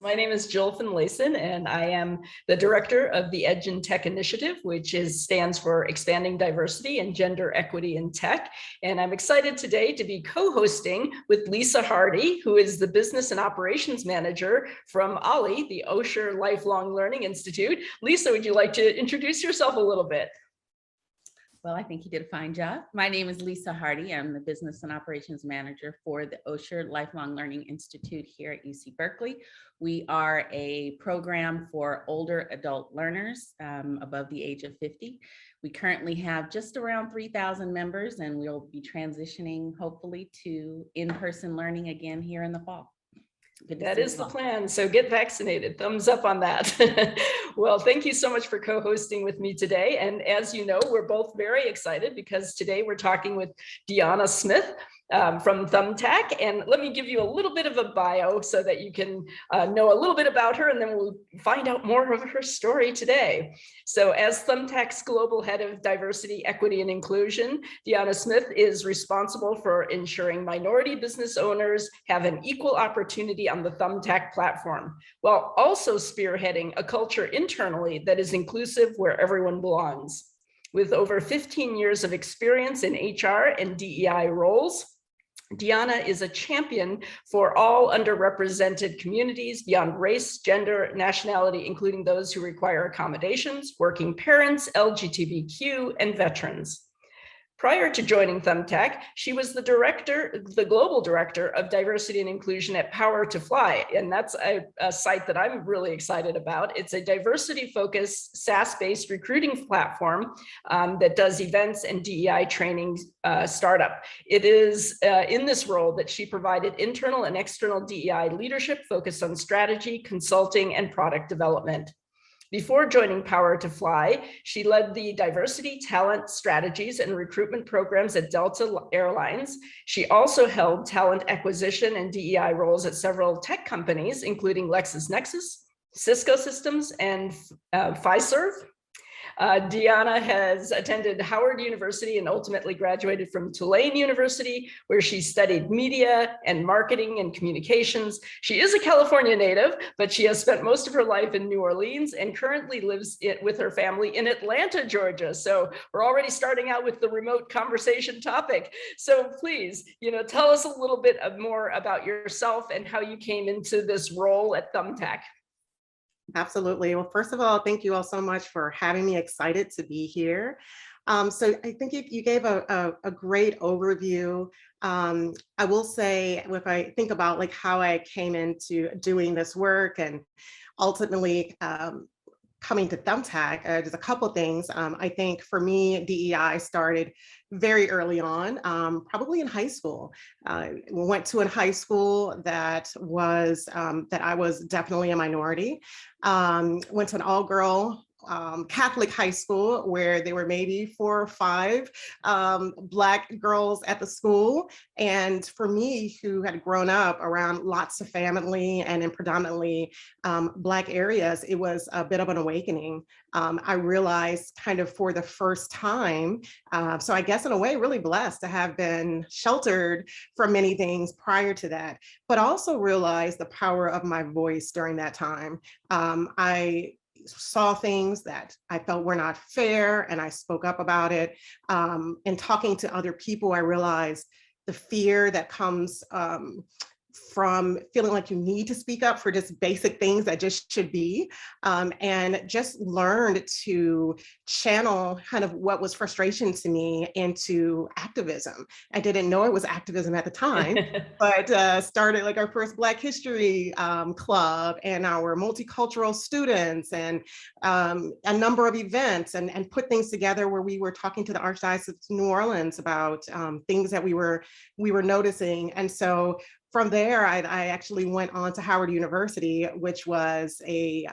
My name is Jill Finlayson, and I am the director of the Edge in Tech Initiative, which stands for Expanding Diversity and Gender Equity in Tech. And I'm excited today to be co-hosting with Lisa Hardy, who is the Business and Operations Manager from OLLI, the Osher Lifelong Learning Institute. Lisa, would you like to introduce yourself a little bit? Well, I think you did a fine job. My name is Lisa Hardy. I'm the Business and Operations Manager for the Osher Lifelong Learning Institute here at UC Berkeley. We are a program for older adult learners above the age of 50. We currently have just around 3,000 members, and we'll be transitioning hopefully to in-person learning again here in the fall. That is the plan. So get vaccinated. Thumbs up on that. Well, thank you so much for co-hosting with me today. And as you know, we're both very excited because today we're talking with Deanna Smith from Thumbtack. And let me give you a little bit of a bio so that you can know a little bit about her, and then we'll find out more of her story today. So as Thumbtack's Global Head of Diversity, Equity, and Inclusion, Deanna Smith is responsible for ensuring minority business owners have an equal opportunity on the Thumbtack platform, while also spearheading a culture internally that is inclusive where everyone belongs. With over 15 years of experience in HR and DEI roles, Deanna is a champion for all underrepresented communities beyond race, gender, nationality, including those who require accommodations, working parents, LGBTQ, and veterans. Prior to joining Thumbtack, she was the global director of diversity and inclusion at Power to Fly. And that's a site that I'm really excited about. It's a diversity-focused, SaaS-based recruiting platform that does events and DEI training startup. It is in this role that she provided internal and external DEI leadership focused on strategy, consulting, and product development. Before joining Power to Fly, she led the diversity, talent, strategies, and recruitment programs at Delta Airlines. She also held talent acquisition and DEI roles at several tech companies, including LexisNexis, Cisco Systems, and Fiserv. Deanna has attended Howard University and ultimately graduated from Tulane University, where she studied media and marketing and communications. She is a California native, but she has spent most of her life in New Orleans and currently lives with her family in Atlanta, Georgia. So we're already starting out with the remote conversation topic. So please, tell us a little bit more about yourself and how you came into this role at Thumbtack. Absolutely. Well, first of all, thank you all so much for having me. Excited to be here. So I think you gave a great overview. I will say, if I think about like how I came into doing this work and ultimately coming to Thumbtack, there's a couple things. I think for me, DEI started very early on, probably in high school. Went to a high school that I was definitely a minority. Went to an all-girl Catholic high school where there were maybe 4 or 5 Black girls at the school. And for me, who had grown up around lots of family and in predominantly Black areas, it was a bit of an awakening. I realized kind of for the first time, so I guess in a way really blessed to have been sheltered from many things prior to that, but also realized the power of my voice during that time. I saw things that I felt were not fair, and I spoke up about it. In talking to other people, I realized the fear that comes from feeling like you need to speak up for just basic things that just should be, and just learned to channel kind of what was frustration to me into activism. I didn't know it was activism at the time, but started like our first Black History Club and our multicultural students and a number of events and put things together where we were talking to the Archdiocese of New Orleans about things that we were noticing. And so from there, I actually went on to Howard University, which was a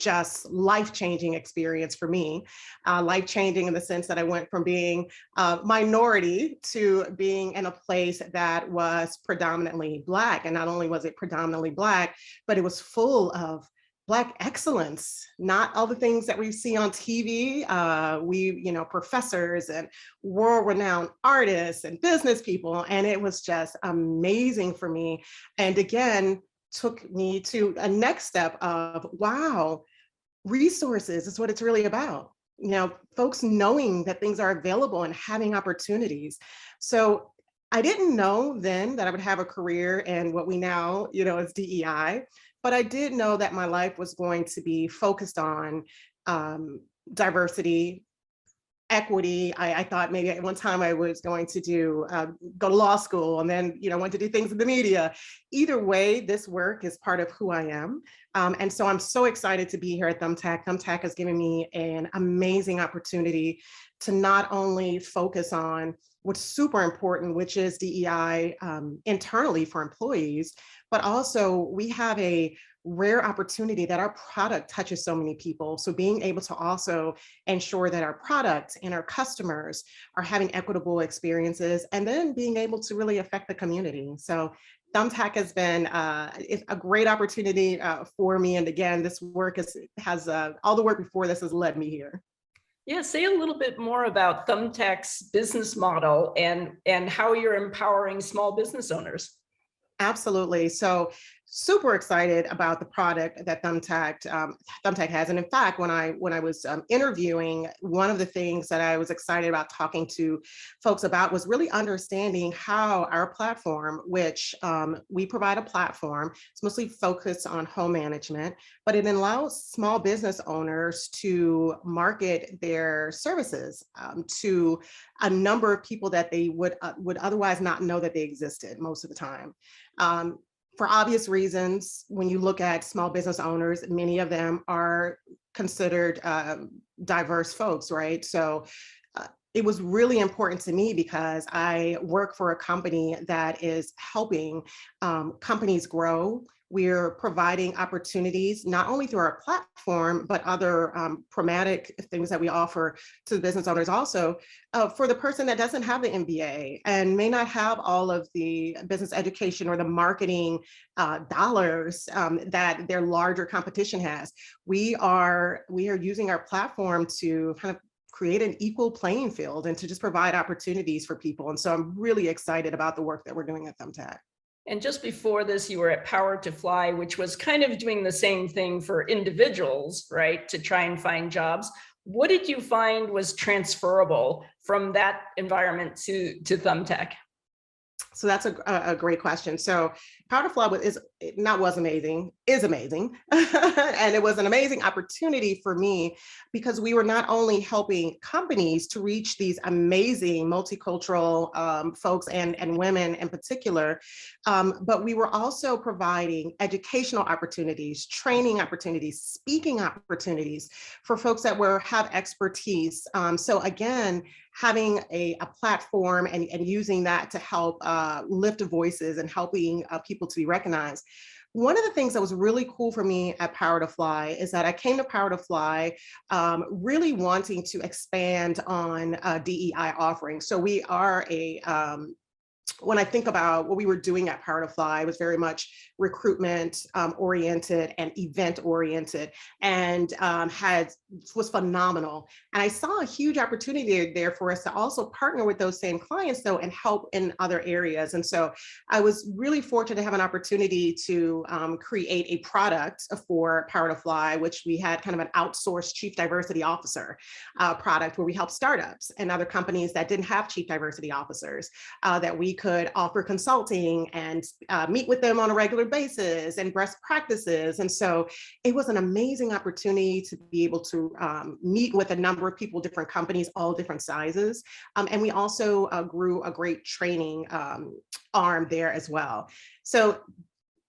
just life-changing experience for me. Life-changing in the sense that I went from being a minority to being in a place that was predominantly Black. And not only was it predominantly Black, but it was full of Black excellence, not all the things that we see on TV. Professors and world-renowned artists and business people. And it was just amazing for me. And again, took me to a next step of, wow, resources is what it's really about. Folks knowing that things are available and having opportunities. So I didn't know then that I would have a career in what we now, as DEI, but I did know that my life was going to be focused on diversity, equity. I thought maybe at one time I was going to go to law school and then, want to do things in the media. Either way, this work is part of who I am. And so I'm so excited to be here at Thumbtack. Thumbtack has given me an amazing opportunity to not only focus on what's super important, which is DEI internally for employees, but also we have a rare opportunity that our product touches so many people. So being able to also ensure that our product and our customers are having equitable experiences, and then being able to really affect the community. So Thumbtack has been a great opportunity for me. And again, this work has all the work before this has led me here. Yeah, say a little bit more about Thumbtack's business model and how you're empowering small business owners. Absolutely. So super excited about the product that Thumbtack has. And in fact, when I was interviewing, one of the things that I was excited about talking to folks about was really understanding how our platform, which we provide a platform, it's mostly focused on home management, but it allows small business owners to market their services to a number of people that they would otherwise not know that they existed most of the time. For obvious reasons, when you look at small business owners, many of them are considered diverse folks, right? So it was really important to me because I work for a company that is helping companies grow. We're providing opportunities not only through our platform, but other programmatic things that we offer to the business owners also for the person that doesn't have the MBA and may not have all of the business education or the marketing dollars that their larger competition has. We are using our platform to kind of create an equal playing field and to just provide opportunities for people. And so I'm really excited about the work that we're doing at Thumbtack. And just before this, you were at Power to Fly, which was kind of doing the same thing for individuals, right, to try and find jobs. What did you find was transferable from that environment to Thumbtack? So that's a great question. So Power to Fly is amazing. And it was an amazing opportunity for me because we were not only helping companies to reach these amazing multicultural folks and women in particular, but we were also providing educational opportunities, training opportunities, speaking opportunities for folks that have expertise. So again, having a platform and using that to help lift voices and helping people to be recognized. One of the things that was really cool for me at Power to Fly is that I came to Power to Fly really wanting to expand on DEI offerings. So we are when I think about what we were doing at Power to Fly, it was very much recruitment oriented and event oriented, and was phenomenal. And I saw a huge opportunity there for us to also partner with those same clients though and help in other areas. And so I was really fortunate to have an opportunity to create a product for Power to Fly, which we had kind of an outsourced chief diversity officer product where we help startups and other companies that didn't have chief diversity officers that we could offer consulting and meet with them on a regular basis and best practices. And so it was an amazing opportunity to be able to meet with a number of people, different companies, all different sizes. And we also grew a great training arm there as well. So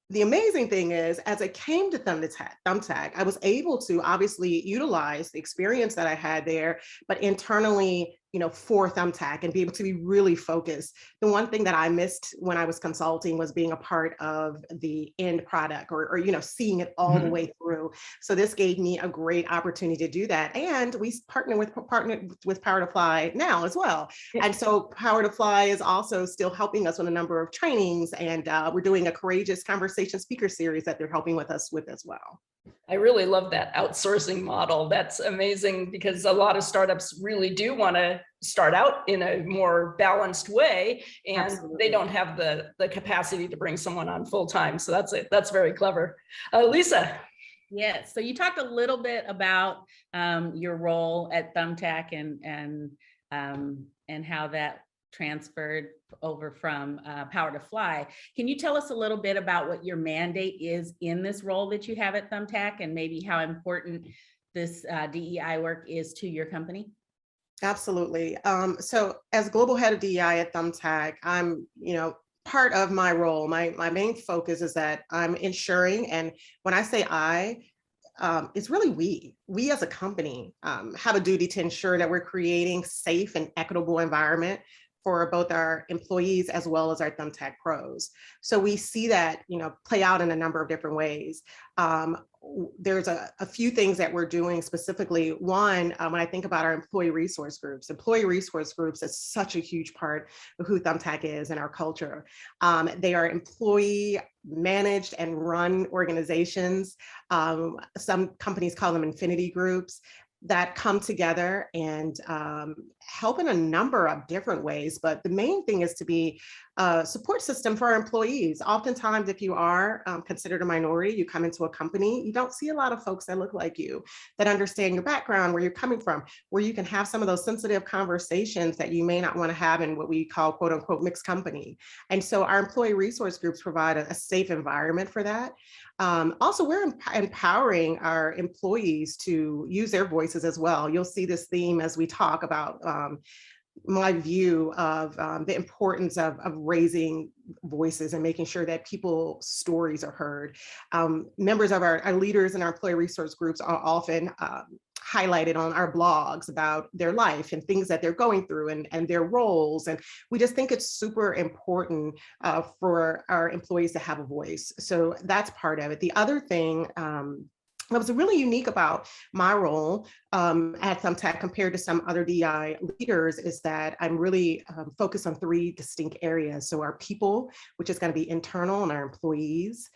the amazing thing is, as I came to Thumbtack, I was able to obviously utilize the experience that I had there, but internally, for Thumbtack and be able to be really focused. The one thing that I missed when I was consulting was being a part of the end product or seeing it all the way through. So this gave me a great opportunity to do that. And we partnered with Power to Fly now as well. Yeah. And so Power to Fly is also still helping us with a number of trainings, and we're doing a Courageous Conversation speaker series that they're helping with us with as well. I really love that outsourcing model. That's amazing because a lot of startups really do want to start out in a more balanced way, and Absolutely. they don't have the capacity to bring someone on full time. So that's it. That's very clever. Lisa. Yes. So you talked a little bit about your role at Thumbtack and how that transferred over from Power to Fly. Can you tell us a little bit about what your mandate is in this role that you have at Thumbtack, and maybe how important this DEI work is to your company? Absolutely. So as global head of DEI at Thumbtack, I'm, part of my role, my main focus is that I'm ensuring, and when I say it's really we as a company have a duty to ensure that we're creating safe and equitable environment for both our employees as well as our Thumbtack pros. So we see that, play out in a number of different ways. There's a few things that we're doing specifically. One, when I think about our employee resource groups is such a huge part of who Thumbtack is and our culture. They are employee managed and run organizations. Some companies call them infinity groups, that come together and help in a number of different ways. But the main thing is to be a support system for our employees. Oftentimes, if you are considered a minority, you come into a company, you don't see a lot of folks that look like you, that understand your background, where you're coming from, where you can have some of those sensitive conversations that you may not want to have in what we call quote unquote mixed company. And so our employee resource groups provide a safe environment for that. Also, we're empowering our employees to use their voices as well. You'll see this theme as we talk about my view of the importance of raising voices and making sure that people's stories are heard. Members of our leaders in our employee resource groups are often highlighted on our blogs about their life and things that they're going through and their roles. And we just think it's super important for our employees to have a voice. So that's part of it. The other thing that was really unique about my role at Thumbtack compared to some other DEI leaders is that I'm really focused on three distinct areas. So our people, which is going to be internal, and our employees.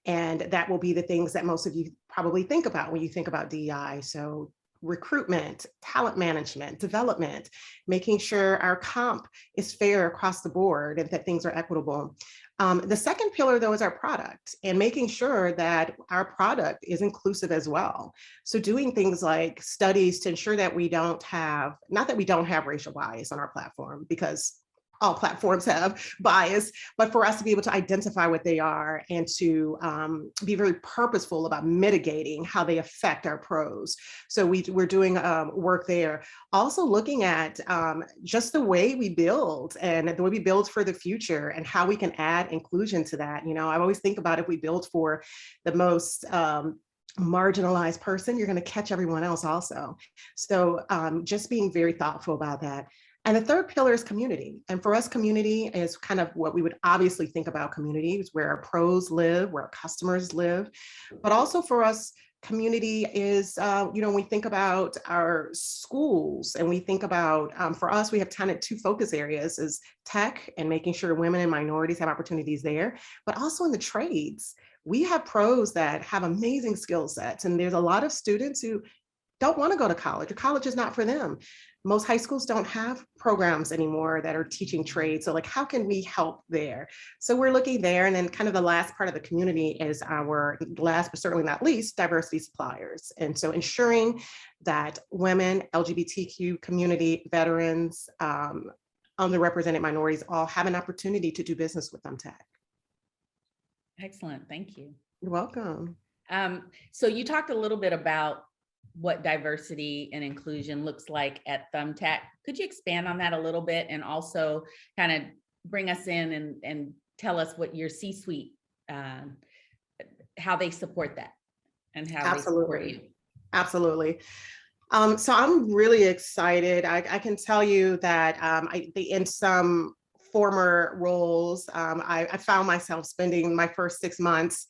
And that will be the things that most of you probably think about when you think about DEI. So recruitment, talent management, development, making sure our comp is fair across the board and that things are equitable. The second pillar, though, is our product and making sure that our product is inclusive as well. So doing things like studies to ensure that we don't have, not that we don't have racial bias on our platform, because all platforms have bias, but for us to be able to identify what they are and to be very purposeful about mitigating how they affect our pros. So we're doing work there. Also looking at just the way we build and the way we build for the future and how we can add inclusion to that. I always think about if we build for the most marginalized person, you're going to catch everyone else also. So just being very thoughtful about that. And the third pillar is community. And for us, community is kind of what we would obviously think about communities, where our pros live, where our customers live. But also for us, community is, when we think about our schools and we think about, for us, we have kind of two focus areas is tech and making sure women and minorities have opportunities there, but also in the trades. We have pros that have amazing skill sets. And there's a lot of students who don't want to go to college, or college is not for them. Most high schools don't have programs anymore that are teaching trades. So how can we help there? So we're looking there. And then kind of the last part of the community is our last, but certainly not least, diversity suppliers. And so ensuring that women, LGBTQ community, veterans, underrepresented minorities all have an opportunity to do business with Thumbtack. Excellent, thank you. You're welcome. So you talked a little bit about what diversity and inclusion looks like at Thumbtack. Could you expand on that a little bit and also kind of bring us in and tell us what your C-suite, how they support that and how they support you? Absolutely. So I'm really excited. I can tell you that in some former roles, I found myself spending my first 6 months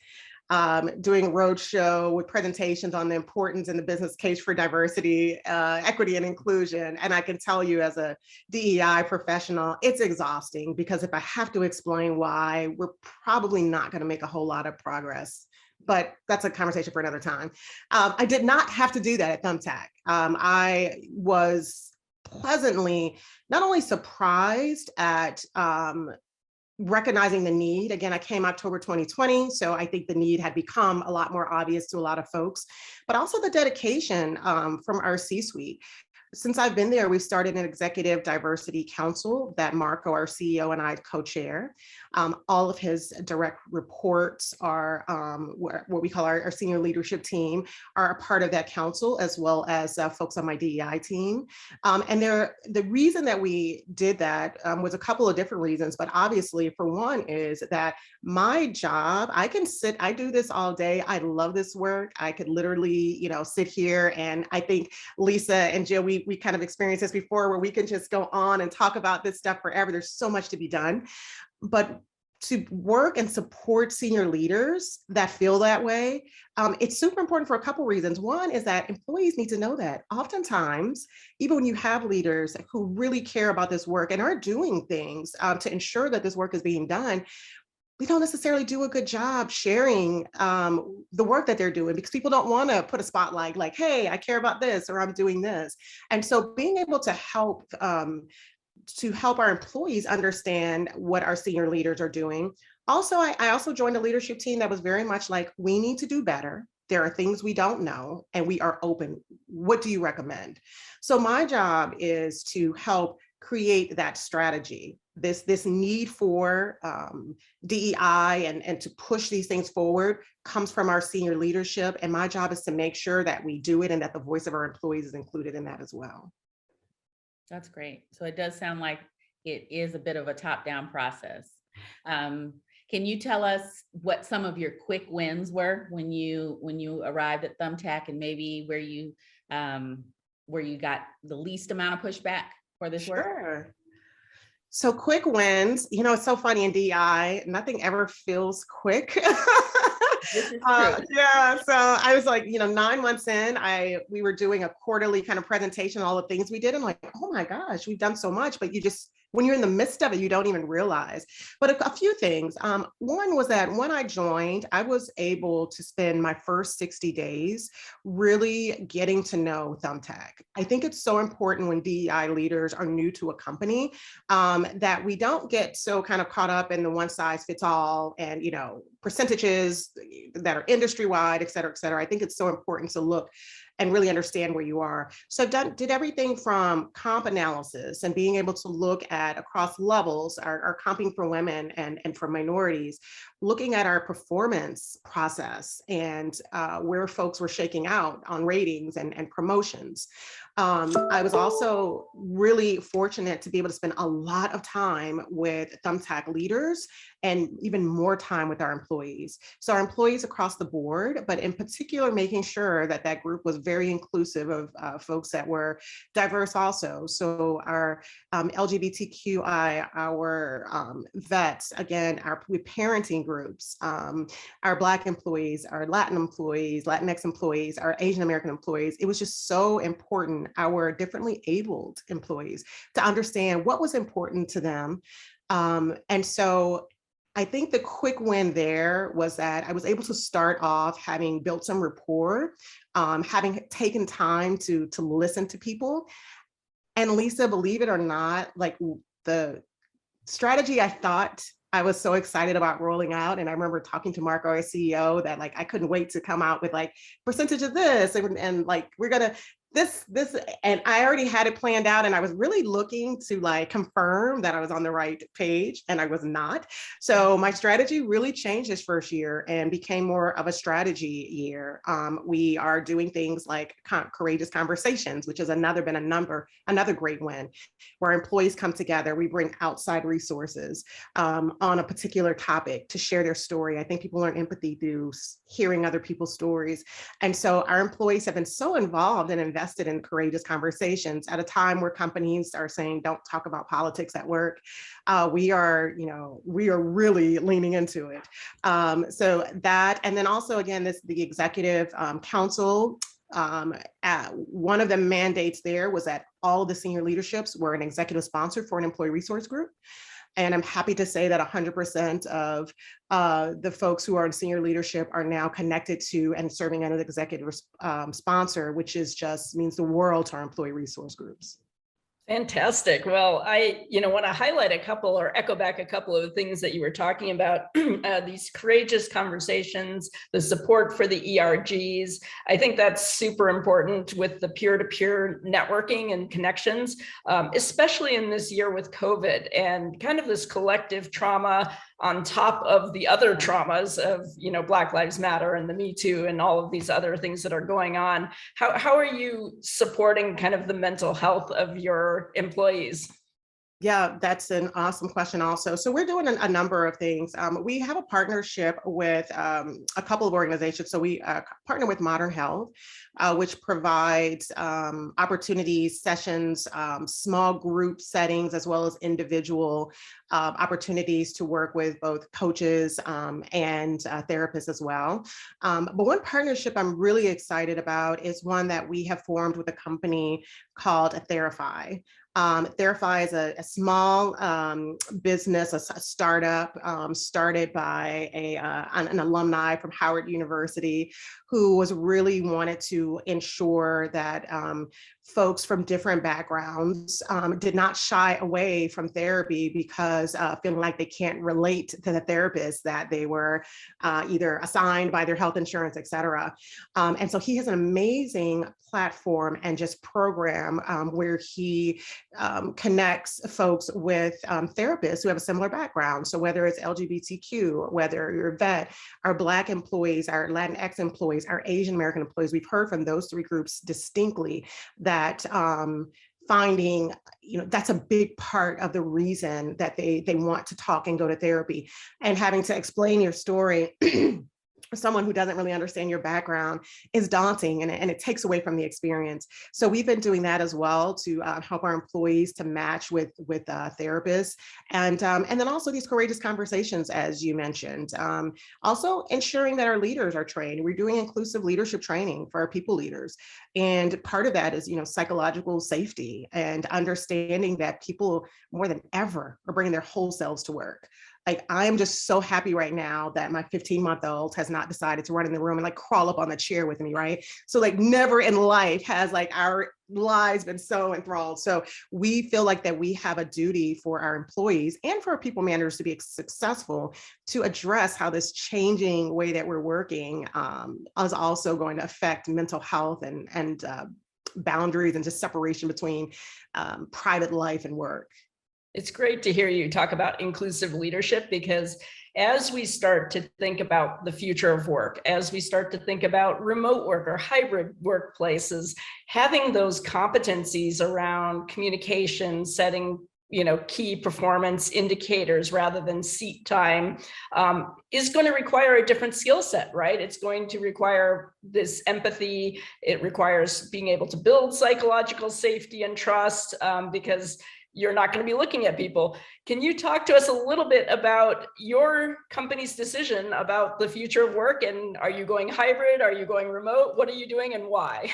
doing a roadshow with presentations on the importance and the business case for diversity, equity, and inclusion. And I can tell you as a DEI professional, it's exhausting because if I have to explain why, we're probably not going to make a whole lot of progress. But that's a conversation for another time. I did not have to do that at Thumbtack. I was pleasantly not only surprised at recognizing the need. Again, I came October 2020, so I think the need had become a lot more obvious to a lot of folks, but also the dedication from our C-suite. Since I've been there, we've started an executive diversity council that Marco, our CEO, and I co-chair. All of his direct reports are what we call our senior leadership team are a part of that council, as well as folks on my DEI team. And the reason that we did that was a couple of different reasons, but obviously for one is that my job, I do this all day. I love this work. I could literally, sit here, and I think Lisa and Jill, we kind of experienced this before, where we can just go on and talk about this stuff forever. There's so much to be done. But to work and support senior leaders that feel that way, it's super important for a couple reasons. One is that employees need to know that oftentimes, even when you have leaders who really care about this work and are doing things to ensure that this work is being done, we don't necessarily do a good job sharing the work that they're doing, because people don't want to put a spotlight like, hey, I care about this, or I'm doing this. And so being able to help our employees understand what our senior leaders are doing. Also, I also joined a leadership team that was very much like, we need to do better. There are things we don't know, and we are open. What do you recommend? So my job is to help create that strategy, this need for DEI and to push these things forward comes from our senior leadership. And my job is to make sure that we do it and that the voice of our employees is included in that as well. That's great. So it does sound like it is a bit of a top-down process. Can you tell us what some of your quick wins were when you arrived at Thumbtack, and maybe where you got the least amount of pushback for this work? Sure. So quick wins, it's so funny in DEI, nothing ever feels quick. This is true. Yeah, so I was like, 9 months in, we were doing a quarterly kind of presentation, all the things we did. And like, oh my gosh, we've done so much, but when you're in the midst of it, you don't even realize. But a few things. One was that when I joined, I was able to spend my first 60 days really getting to know Thumbtack. I think it's so important when DEI leaders are new to a company that we don't get so kind of caught up in the one size fits all and, percentages that are industry-wide, et cetera, et cetera. I think it's so important to look and really understand where you are. So did everything from comp analysis and being able to look at across levels, our comping for women and for minorities, looking at our performance process and where folks were shaking out on ratings and promotions. I was also really fortunate to be able to spend a lot of time with Thumbtack leaders and even more time with our employees. So our employees across the board, but in particular, making sure that that group was very inclusive of folks that were diverse also. So our LGBTQI, our vets, again, our parenting groups, our Black employees, our Latin employees, Latinx employees, our Asian American employees. It was just so important, our differently abled employees, to understand what was important to them. And so I think the quick win there was that I was able to start off having built some rapport, having taken time to listen to people. And Lisa, believe it or not, like the strategy I thought I was so excited about rolling out. And I remember talking to Marco, our CEO, that like, I couldn't wait to come out with like percentage of this and like, we're gonna this, and I already had it planned out, and I was really looking to like confirm that I was on the right page, and I was not. So my strategy really changed this first year and became more of a strategy year. We are doing things like Courageous Conversations, which is another great win, where employees come together. We bring outside resources on a particular topic to share their story. I think people learn empathy through hearing other people's stories. And so our employees have been so involved and invested in Courageous Conversations at a time where companies are saying, don't talk about politics at work. We are really leaning into it. So that, and then also again, the executive council, one of the mandates there was that all of the senior leaderships were an executive sponsor for an employee resource group. And I'm happy to say that 100% of the folks who are in senior leadership are now connected to and serving as an executive sponsor, which is just means the world to our employee resource groups. Fantastic. Well, I, want to highlight a couple or echo back a couple of the things that you were talking about, these courageous conversations, the support for the ERGs. I think that's super important with the peer-to-peer networking and connections, especially in this year with COVID and kind of this collective trauma on top of the other traumas of, Black Lives Matter and the Me Too and all of these other things that are going on. How are you supporting kind of the mental health of your employees? Yeah, that's an awesome question also. So we're doing a number of things. We have a partnership with a couple of organizations. So we partner with Modern Health, which provides opportunities, sessions, small group settings, as well as individual opportunities to work with both coaches and therapists as well. But one partnership I'm really excited about is one that we have formed with a company called Therify. Therify is a small business, a startup started by an alumni from Howard University who was really wanted to ensure that folks from different backgrounds did not shy away from therapy because feeling like they can't relate to the therapist that they were either assigned by their health insurance, et cetera. And so he has an amazing platform and just program where he connects folks with therapists who have a similar background. So whether it's LGBTQ, whether you're a vet, our Black employees, our Latinx employees, our Asian American employees, we've heard from those three groups distinctly that finding, that's a big part of the reason that they want to talk and go to therapy. And having to explain your story someone who doesn't really understand your background is daunting, and it takes away from the experience. So we've been doing that as well to help our employees to match with therapists, and then also these courageous conversations, as you mentioned. Also ensuring that our leaders are trained. We're doing inclusive leadership training for our people leaders, and part of that is psychological safety and understanding that people more than ever are bringing their whole selves to work. Like, I'm just so happy right now that my 15-month-old has not decided to run in the room and like crawl up on the chair with me, right? So like never in life has like our lives been so enthralled. So we feel like that we have a duty for our employees and for our people managers to be successful to address how this changing way that we're working is also going to affect mental health and boundaries and just separation between private life and work. It's great to hear you talk about inclusive leadership, because as we start to think about the future of work, as we start to think about remote work or hybrid workplaces, having those competencies around communication, setting key performance indicators rather than seat time is going to require a different skill set, right? It's going to require this empathy. It requires being able to build psychological safety and trust because you're not going to be looking at people. Can you talk to us a little bit about your company's decision about the future of work? And are you going hybrid? Are you going remote? What are you doing and why?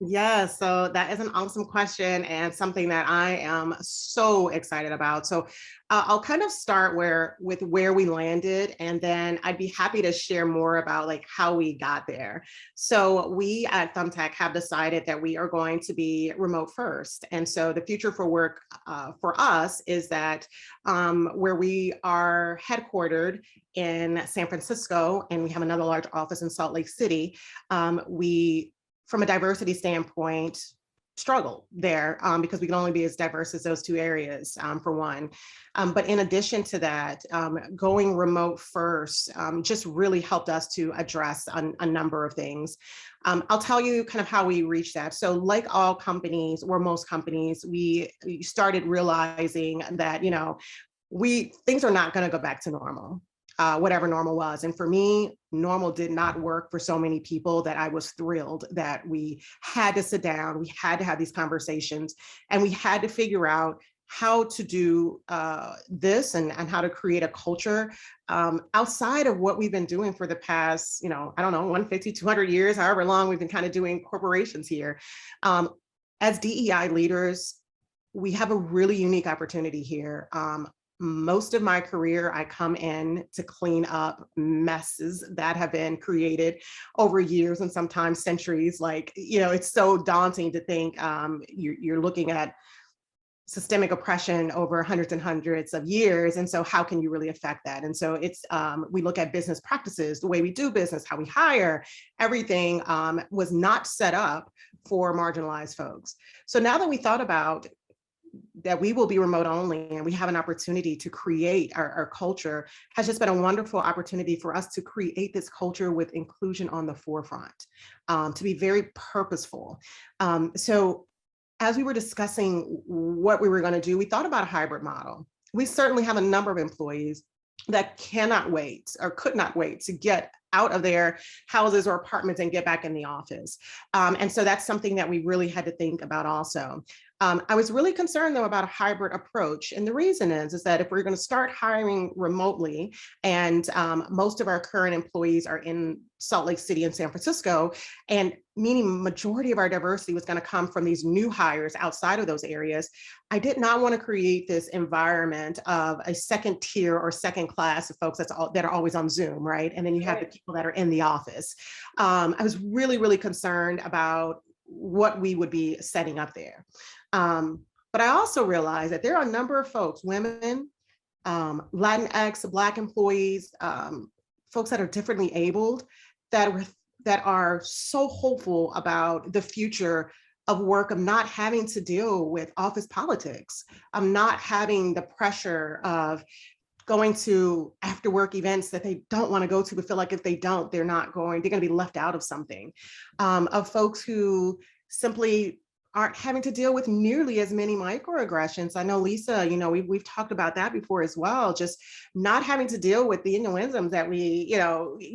Yeah, so that is an awesome question and something that I am so excited about. So I'll kind of start with where we landed, and then I'd be happy to share more about like how we got there. So we at Thumbtack have decided that we are going to be remote first. And so the future for work for us is that where we are headquartered in San Francisco, and we have another large office in Salt Lake City, we, from a diversity standpoint, struggle there because we can only be as diverse as those two areas for one. But in addition to that, going remote first just really helped us to address a number of things. I'll tell you kind of how we reached that. So like all companies, or most companies, we started realizing that, things are not going to go back to normal. Whatever normal was. And for me, normal did not work for so many people that I was thrilled that we had to sit down, we had to have these conversations, and we had to figure out how to do this and how to create a culture outside of what we've been doing for the past, 150, 200 years, however long we've been kind of doing corporations here. As DEI leaders, we have a really unique opportunity here. Most of my career, I come in to clean up messes that have been created over years and sometimes centuries. Like, it's so daunting to think you're looking at systemic oppression over hundreds and hundreds of years. And so how can you really affect that? And so it's, we look at business practices, the way we do business, how we hire, everything was not set up for marginalized folks. So now that we thought about that we will be remote only and we have an opportunity to create our culture, has just been a wonderful opportunity for us to create this culture with inclusion on the forefront, to be very purposeful. So as we were discussing what we were going to do, we thought about a hybrid model. We certainly have a number of employees that cannot wait or could not wait to get out of their houses or apartments and get back in the office. And so that's something that we really had to think about also. I was really concerned though about a hybrid approach. And the reason is that if we're going to start hiring remotely, and most of our current employees are in Salt Lake City and San Francisco, and meaning majority of our diversity was going to come from these new hires outside of those areas, I did not want to create this environment of a second tier or second class of folks that are always on Zoom, right? And then you have the people that are in the office. I was really, really concerned about what we would be setting up there. But I also realized that there are a number of folks, women, Latinx, Black employees, folks that are differently abled, that are so hopeful about the future of work, of not having to deal with office politics, of not having the pressure of going to after work events that they don't want to go to, but feel like if they don't, they're going to be left out of something, of folks who simply aren't having to deal with nearly as many microaggressions. I know, Lisa, we've talked about that before as well, just not having to deal with the innuendos that we,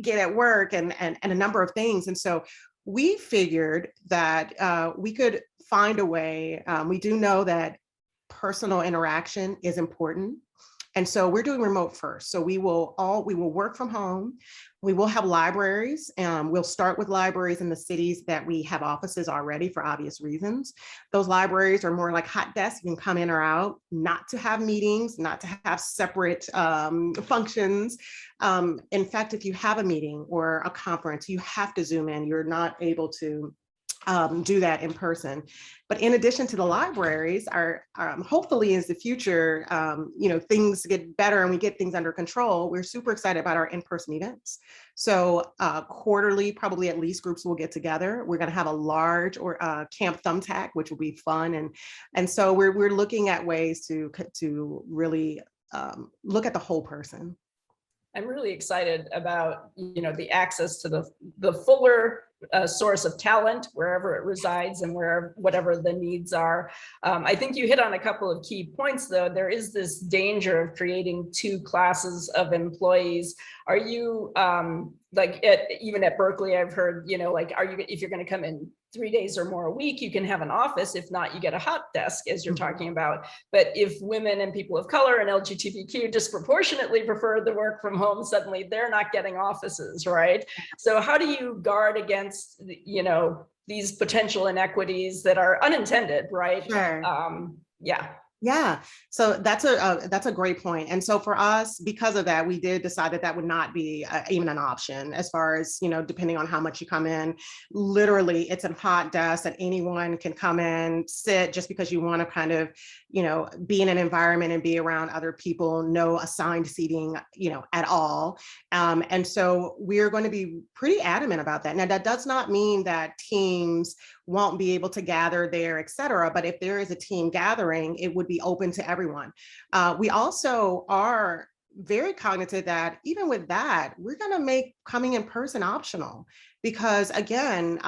get at work and a number of things. And so we figured that we could find a way. We do know that personal interaction is important. And so we're doing remote first. So we will work from home. We will have libraries. We'll start with libraries in the cities that we have offices already for obvious reasons. Those libraries are more like hot desks. You can come in or out, not to have meetings, not to have separate functions. In fact, if you have a meeting or a conference, you have to Zoom in. You're not able to do that in person. But in addition to the libraries, hopefully in the future, things get better and we get things under control. We're super excited about our in-person events. So quarterly, probably at least, groups will get together. We're going to have a large Camp Thumbtack, which will be fun, and so we're looking at ways to really look at the whole person. I'm really excited about the access to the fuller source of talent wherever it resides and whatever the needs are. I think you hit on a couple of key points, though. There is this danger of creating two classes of employees. Are you even at Berkeley, I've heard, if you're going to come in 3 days or more a week, you can have an office. If not, you get a hot desk, as you're talking about. But if women and people of color and LGBTQ disproportionately prefer the work from home, suddenly they're not getting offices, right? So how do you guard against, these potential inequities that are unintended, right? Sure. Yeah. So that's a great point. And so for us, because of that, we did decide that would not be even an option as far as, depending on how much you come in. Literally, it's a hot desk that anyone can come in, sit, just because you want to kind of, be in an environment and be around other people, no assigned seating, at all. And so we're going to be pretty adamant about that. Now, that does not mean that teams won't be able to gather there, et cetera. But if there is a team gathering, it would be open to everyone. We also are very cognizant that even with that, we're going to make coming in person optional, because again,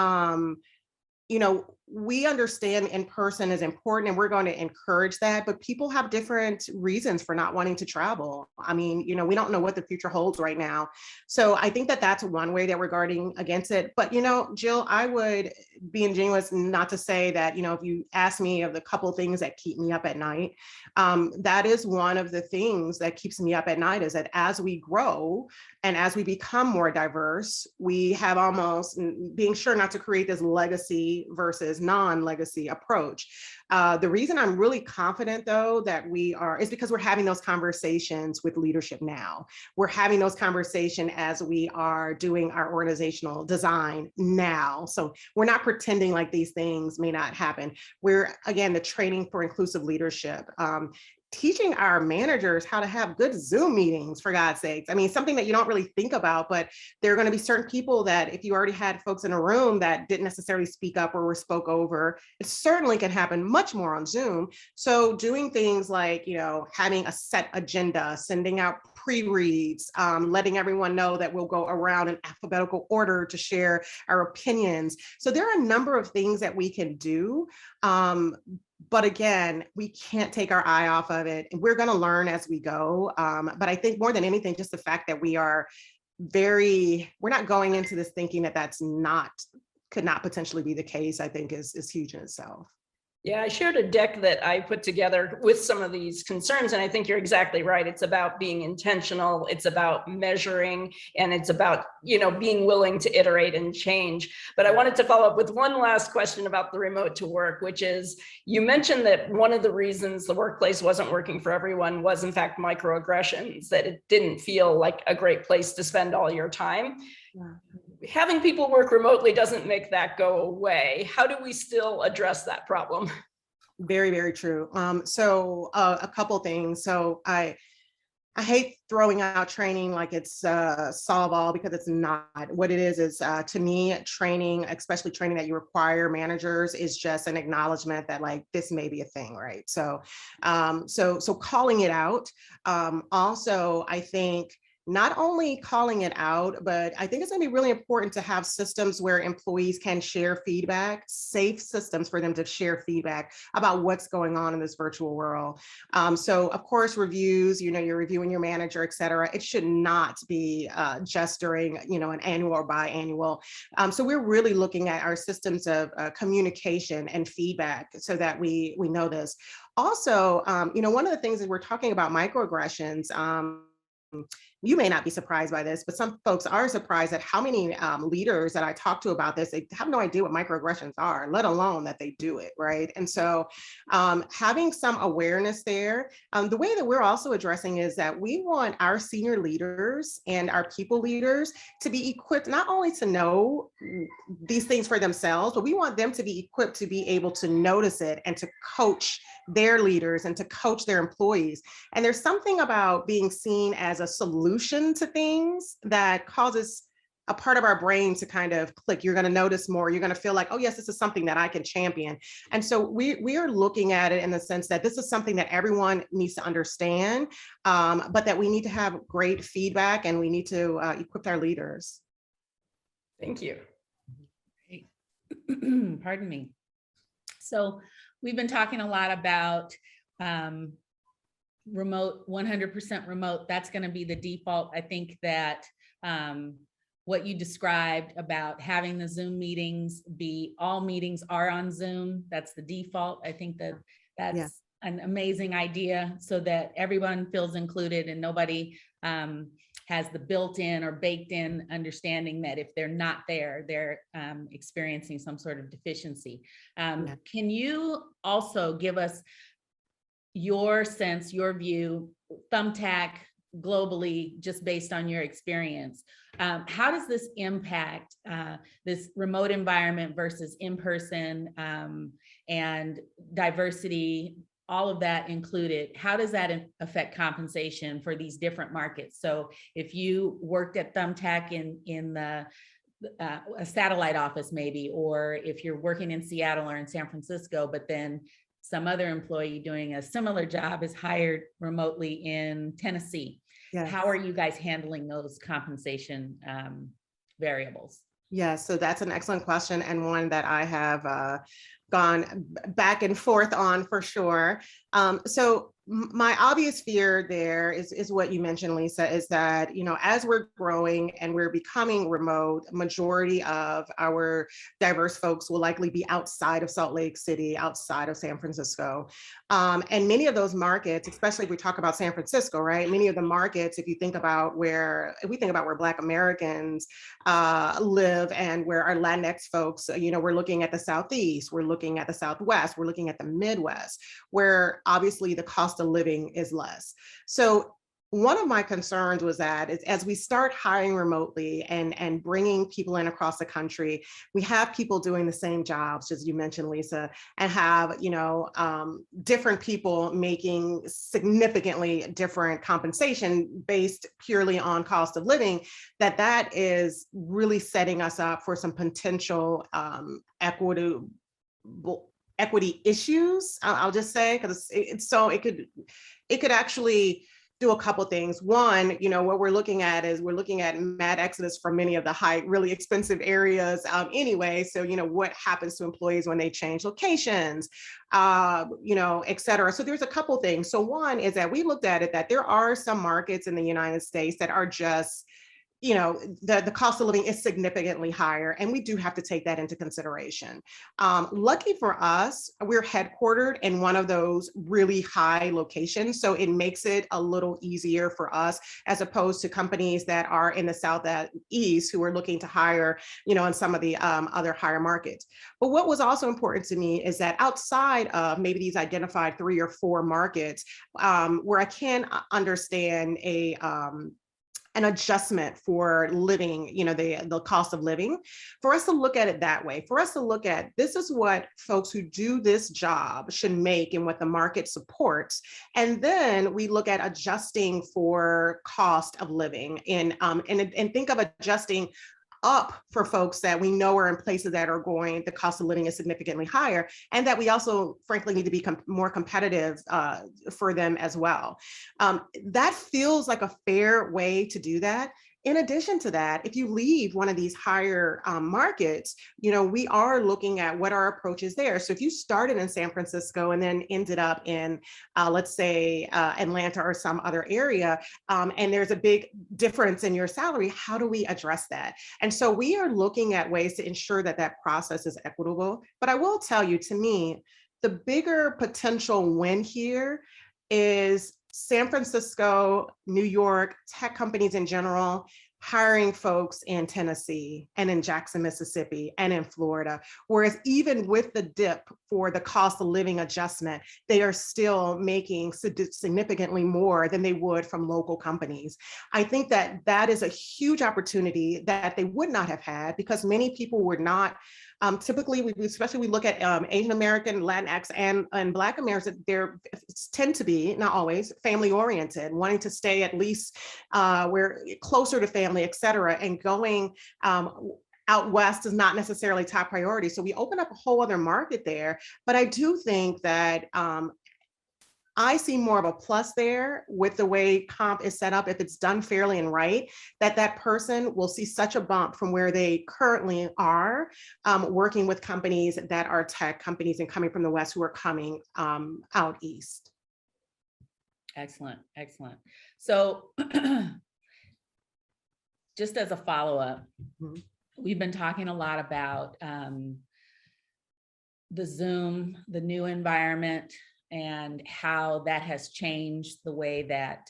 we understand in person is important and we're going to encourage that, but people have different reasons for not wanting to travel. I mean, we don't know what the future holds right now. So I think that that's one way that we're guarding against it. But, Jill, I would be ingenuous not to say that, if you ask me of the couple things that keep me up at night, that is one of the things that keeps me up at night, is that as we grow and as we become more diverse, we have almost being sure not to create this legacy versus non-legacy approach. The reason I'm really confident though that is because we're having those conversations with leadership now. We're having those conversations as we are doing our organizational design now. So we're not pretending like these things may not happen. We're, again, the training for inclusive leadership. Teaching our managers how to have good Zoom meetings, for God's sakes. I mean, something that you don't really think about, but there are going to be certain people that if you already had folks in a room that didn't necessarily speak up or were spoke over, it certainly can happen much more on Zoom. So doing things like, having a set agenda, sending out pre-reads, letting everyone know that we'll go around in alphabetical order to share our opinions. So there are a number of things that we can do. But again, we can't take our eye off of it. We're going to learn as we go. But I think more than anything, just the fact that we're not going into this thinking that could not potentially be the case, I think is huge in itself. Yeah, I shared a deck that I put together with some of these concerns, and I think you're exactly right. It's about being intentional, it's about measuring, and it's about, being willing to iterate and change. But I wanted to follow up with one last question about the remote to work, which is, you mentioned that one of the reasons the workplace wasn't working for everyone was in fact microaggressions, that it didn't feel like a great place to spend all your time. Yeah. Having people work remotely doesn't make that go away. How do we still address that problem? Very, very true. So a couple things. So I hate throwing out training like it's solve all, because it's not. What it is to me, training, especially training that you require managers, is just an acknowledgement that like this may be a thing, right? So so calling it out. Also, I think not only calling it out, but I think it's going to be really important to have systems where employees can share feedback, safe systems for them to share feedback about what's going on in this virtual world. So of course, reviews, you're reviewing your manager, et cetera. It should not be just during, an annual or biannual. So we're really looking at our systems of communication and feedback so that we know this. Also, one of the things that we're talking about microaggressions, you may not be surprised by this, but some folks are surprised at how many leaders that I talk to about this, they have no idea what microaggressions are, let alone that they do it, right? And so having some awareness there. The way that we're also addressing is that we want our senior leaders and our people leaders to be equipped not only to know these things for themselves, but we want them to be equipped to be able to notice it and to coach their leaders and to coach their employees. And there's something about being seen as a solution to things that causes a part of our brain to kind of click. You're going to notice more. You're going to feel like, oh yes, this is something that I can champion. And so we are looking at it in the sense that this is something that everyone needs to understand, but that we need to have great feedback and we need to equip our leaders. Thank you. Pardon me. So we've been talking a lot about remote, 100% remote. That's going to be the default. I think that what you described about having the Zoom meetings be all meetings are on Zoom, that's the default. I think that that's an amazing idea so that everyone feels included and nobody has the built-in or baked-in understanding that if they're not there, they're experiencing some sort of deficiency. Can you also give us your sense, your view, Thumbtack globally, just based on your experience? How does this impact this remote environment versus in-person and diversity, all of that included? How does that affect compensation for these different markets? So if you worked at Thumbtack in the a satellite office maybe, or if you're working in Seattle or in San Francisco, but then some other employee doing a similar job is hired remotely in Tennessee. Yes. How are you guys handling those compensation variables? Yeah, so that's an excellent question, and one that I have gone back and forth on for sure. So my obvious fear there is what you mentioned, Lisa, is that, you know, as we're growing and we're becoming remote, majority of our diverse folks will likely be outside of Salt Lake City, outside of San Francisco. And many of those markets, especially if we talk about San Francisco, right? Many of the markets, if we think about where Black Americans live and where our Latinx folks, you know, we're looking at the Southeast, we're looking at the Southwest, we're looking at the Midwest, where obviously the cost of living is less. So one of my concerns was that as we start hiring remotely and bringing people in across the country, we have people doing the same jobs, as you mentioned, Lisa, and have, you know, different people making significantly different compensation based purely on cost of living, that is really setting us up for some potential equity issues, I'll just say, because it could actually do a couple things. One, you know, what we're looking at mad exodus from many of the really expensive areas anyway. So, you know, what happens to employees when they change locations, you know, et cetera. So there's a couple things. So one is that we looked at it that there are some markets in the United States that are just, you know, the cost of living is significantly higher, and we do have to take that into consideration. Lucky for us, we're headquartered in one of those really high locations, so it makes it a little easier for us as opposed to companies that are in the Southeast who are looking to hire, you know, in some of the other higher markets. But what was also important to me is that outside of maybe these identified 3 or 4 markets, where I can understand an adjustment for living, you know, the cost of living, for us to look at it that way, for us to look at this is what folks who do this job should make and what the market supports. And then we look at adjusting for cost of living and think of adjusting up for folks that we know are in places that are the cost of living is significantly higher, and that we also frankly need to be more competitive for them as well. That feels like a fair way to do that. In addition to that, if you leave one of these higher markets, you know, we are looking at what our approach is there. So if you started in San Francisco and then ended up in, let's say, Atlanta or some other area, and there's a big difference in your salary, how do we address that? And so we are looking at ways to ensure that that process is equitable. But I will tell you, to me, the bigger potential win here is San Francisco, New York, tech companies in general, hiring folks in Tennessee and in Jackson, Mississippi, and in Florida. Whereas even with the dip for the cost of living adjustment, they are still making significantly more than they would from local companies. I think that that is a huge opportunity that they would not have had because many people were not typically, especially we look at Asian American, Latinx, and Black Americans, they tend to be, not always, family oriented, wanting to stay at least where closer to family, et cetera, and going out west is not necessarily top priority. So we open up a whole other market there. But I do think that I see more of a plus there with the way comp is set up. If it's done fairly and right, that person will see such a bump from where they currently are working with companies that are tech companies and coming from the West who are coming out East. Excellent, excellent. So just as a follow-up, we've been talking a lot about the Zoom, the new environment, and how that has changed the way that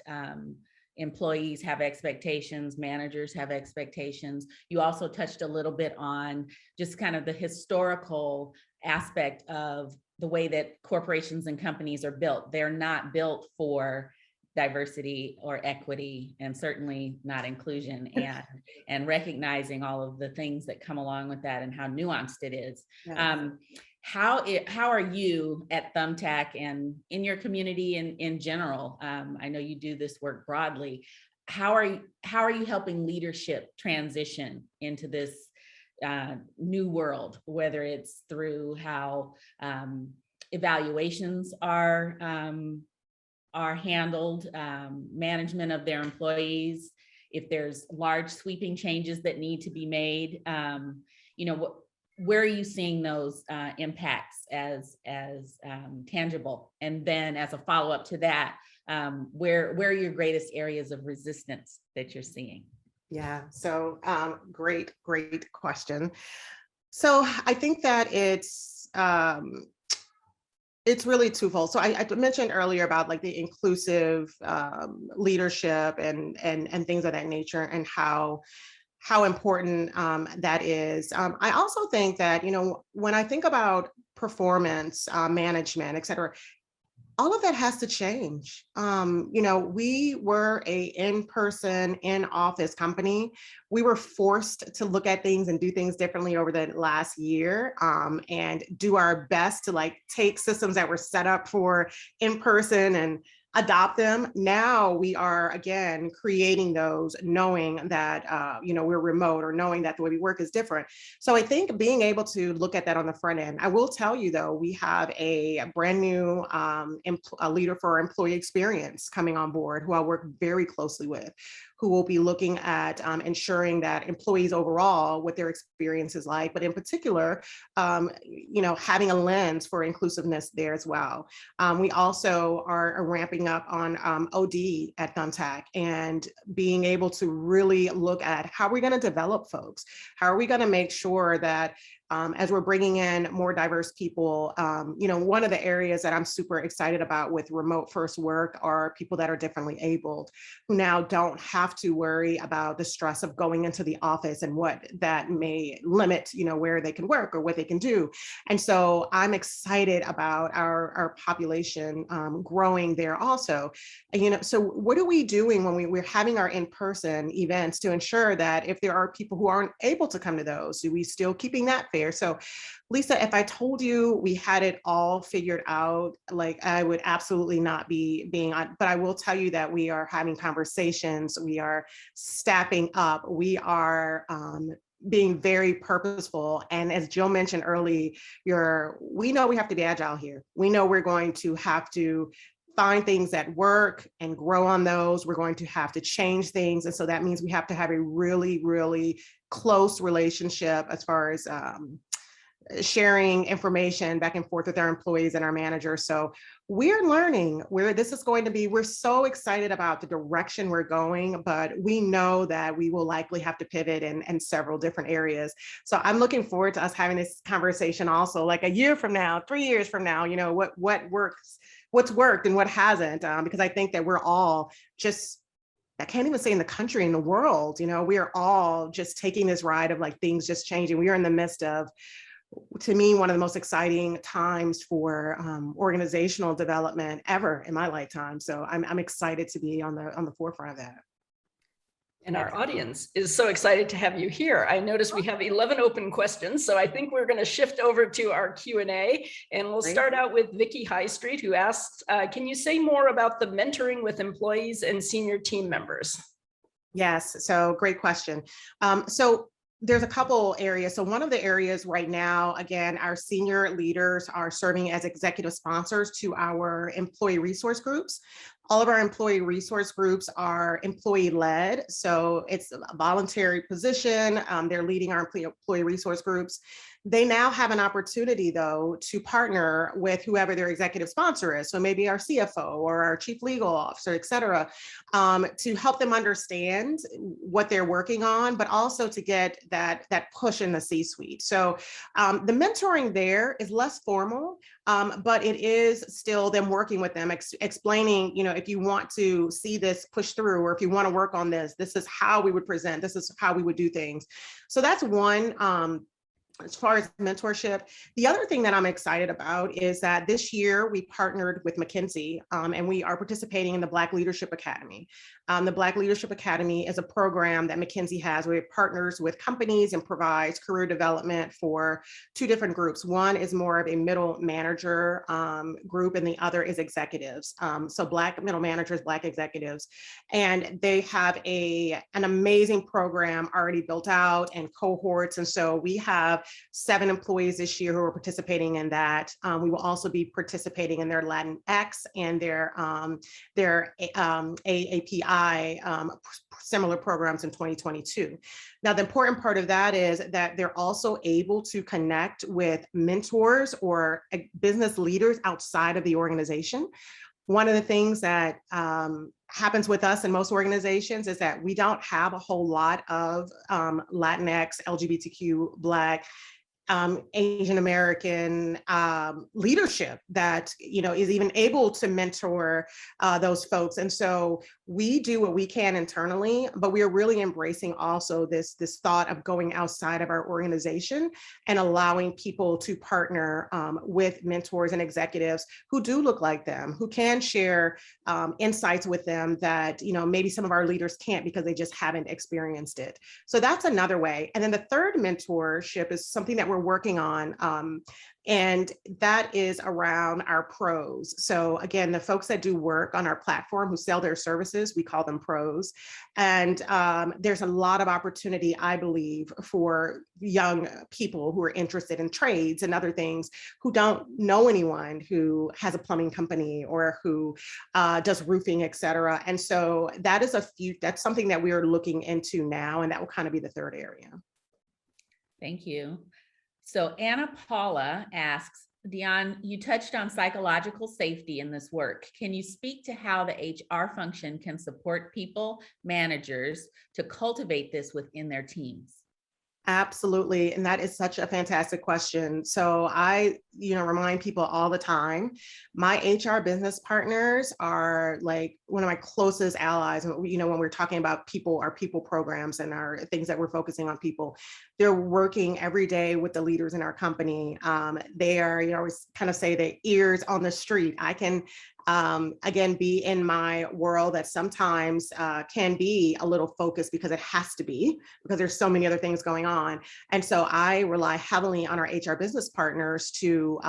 employees have expectations, managers have expectations. You also touched a little bit on just kind of the historical aspect of the way that corporations and companies are built. They're not built for diversity or equity, and certainly not inclusion, and recognizing all of the things that come along with that and how nuanced it is. Yeah. How are you at Thumbtack and in your community in general? I know you do this work broadly. How are you helping leadership transition into this new world, whether it's through how evaluations are handled, management of their employees, if there's large sweeping changes that need to be made, you know, where are you seeing those impacts as tangible? And then as a follow-up to that, where are your greatest areas of resistance that you're seeing? Yeah, so great question. So I think that it's really twofold. So I mentioned earlier about like the inclusive leadership and things of that nature, and how important that is. I also think that, you know, when I think about performance management, et cetera, all of that has to change. You know, we were a in-person, in-office company. We were forced to look at things and do things differently over the last year, and do our best to like take systems that were set up for in-person and adopt them. Now we are again creating those, knowing that you know, we're remote, or knowing that the way we work is different. So I think being able to look at that on the front end. I will tell you though, we have a brand new leader for our employee experience coming on board, who I work very closely with, who will be looking at ensuring that employees overall, what their experience is like, but in particular, you know, having a lens for inclusiveness there as well. We also are ramping up on OD at Thumbtack, and being able to really look at how we're going to develop folks. How are we going to make sure that as we're bringing in more diverse people, you know, one of the areas that I'm super excited about with remote first work are people that are differently abled, who now don't have to worry about the stress of going into the office and what that may limit, you know, where they can work or what they can do. And so I'm excited about our population growing there also. And, you know, so what are we doing when we're having our in-person events to ensure that if there are people who aren't able to come to those, do we still keeping that fair? So Lisa, if I told you we had it all figured out, like I would absolutely not be being on, but I will tell you that we are having conversations, we are staffing up, we are being very purposeful. And as Jill mentioned earlier, we know we have to be agile here. We know we're going to have to find things that work and grow on those. We're going to have to change things. And so that means we have to have a really, really close relationship as far as sharing information back and forth with our employees and our managers. So we're learning where this is going to be. We're so excited about the direction we're going, but we know that we will likely have to pivot in several different areas. So I'm looking forward to us having this conversation also, like a year from now, 3 years from now, you know, what works, what's worked and what hasn't, because I think that we're all just, I can't even say in the country, in the world, you know, we are all just taking this ride of like things just changing. We are in the midst of, to me, one of the most exciting times for organizational development ever in my lifetime. So I'm excited to be on the forefront of that. And our audience is so excited to have you here. I noticed we have 11 open questions, so I think we're going to shift over to our Q&A, and we'll start out with Vicky High Street, who asks, can you say more about the mentoring with employees and senior team members? Yes, so great question. So there's a couple areas. So one of the areas right now, again, our senior leaders are serving as executive sponsors to our employee resource groups. All of our employee resource groups are employee-led, so it's a voluntary position. They're leading our employee resource groups. They now have an opportunity, though, to partner with whoever their executive sponsor is. So maybe our CFO or our chief legal officer, et cetera, to help them understand what they're working on, but also to get that push in the C-suite. So the mentoring there is less formal, but it is still them working with them, explaining, you know, if you want to see this push through, or if you want to work on this, this is how we would present, this is how we would do things. So that's one. As far as mentorship, the other thing that I'm excited about is that this year we partnered with McKinsey, and we are participating in the Black Leadership Academy. The Black Leadership Academy is a program that McKinsey has where it partners with companies and provides career development for two different groups. One is more of a middle manager group, and the other is executives. So Black middle managers, Black executives, and they have an amazing program already built out and cohorts. And so we have 7 employees this year who are participating in that. We will also be participating in their Latinx and their AAPI similar programs in 2022. Now, the important part of that is that they're also able to connect with mentors or business leaders outside of the organization. One of the things that happens with us in most organizations is that we don't have a whole lot of Latinx, LGBTQ, Black, Asian American leadership that is even able to mentor those folks. And so we do what we can internally, but we are really embracing also this thought of going outside of our organization and allowing people to partner with mentors and executives who do look like them, who can share insights with them that maybe some of our leaders can't because they just haven't experienced it. So that's another way. And then the third mentorship is something that we're working on, and that is around our pros. So again, the folks that do work on our platform who sell their services, we call them pros. And there's a lot of opportunity, I believe, for young people who are interested in trades and other things who don't know anyone who has a plumbing company or who does roofing, et cetera. And so that's something that we are looking into now, and that will kind of be the third area. Thank you. So Anna Paula asks, Dion, you touched on psychological safety in this work. Can you speak to how the HR function can support people, managers, to cultivate this within their teams? Absolutely. And that is such a fantastic question. So I, remind people all the time, my HR business partners are like one of my closest allies. When we're talking about people, our people programs and our things that we're focusing on people, they're working every day with the leaders in our company. They are, I always kind of say the ears on the street. I can again, be in my world that sometimes can be a little focused because it has to be, because there's so many other things going on. And so I rely heavily on our HR business partners to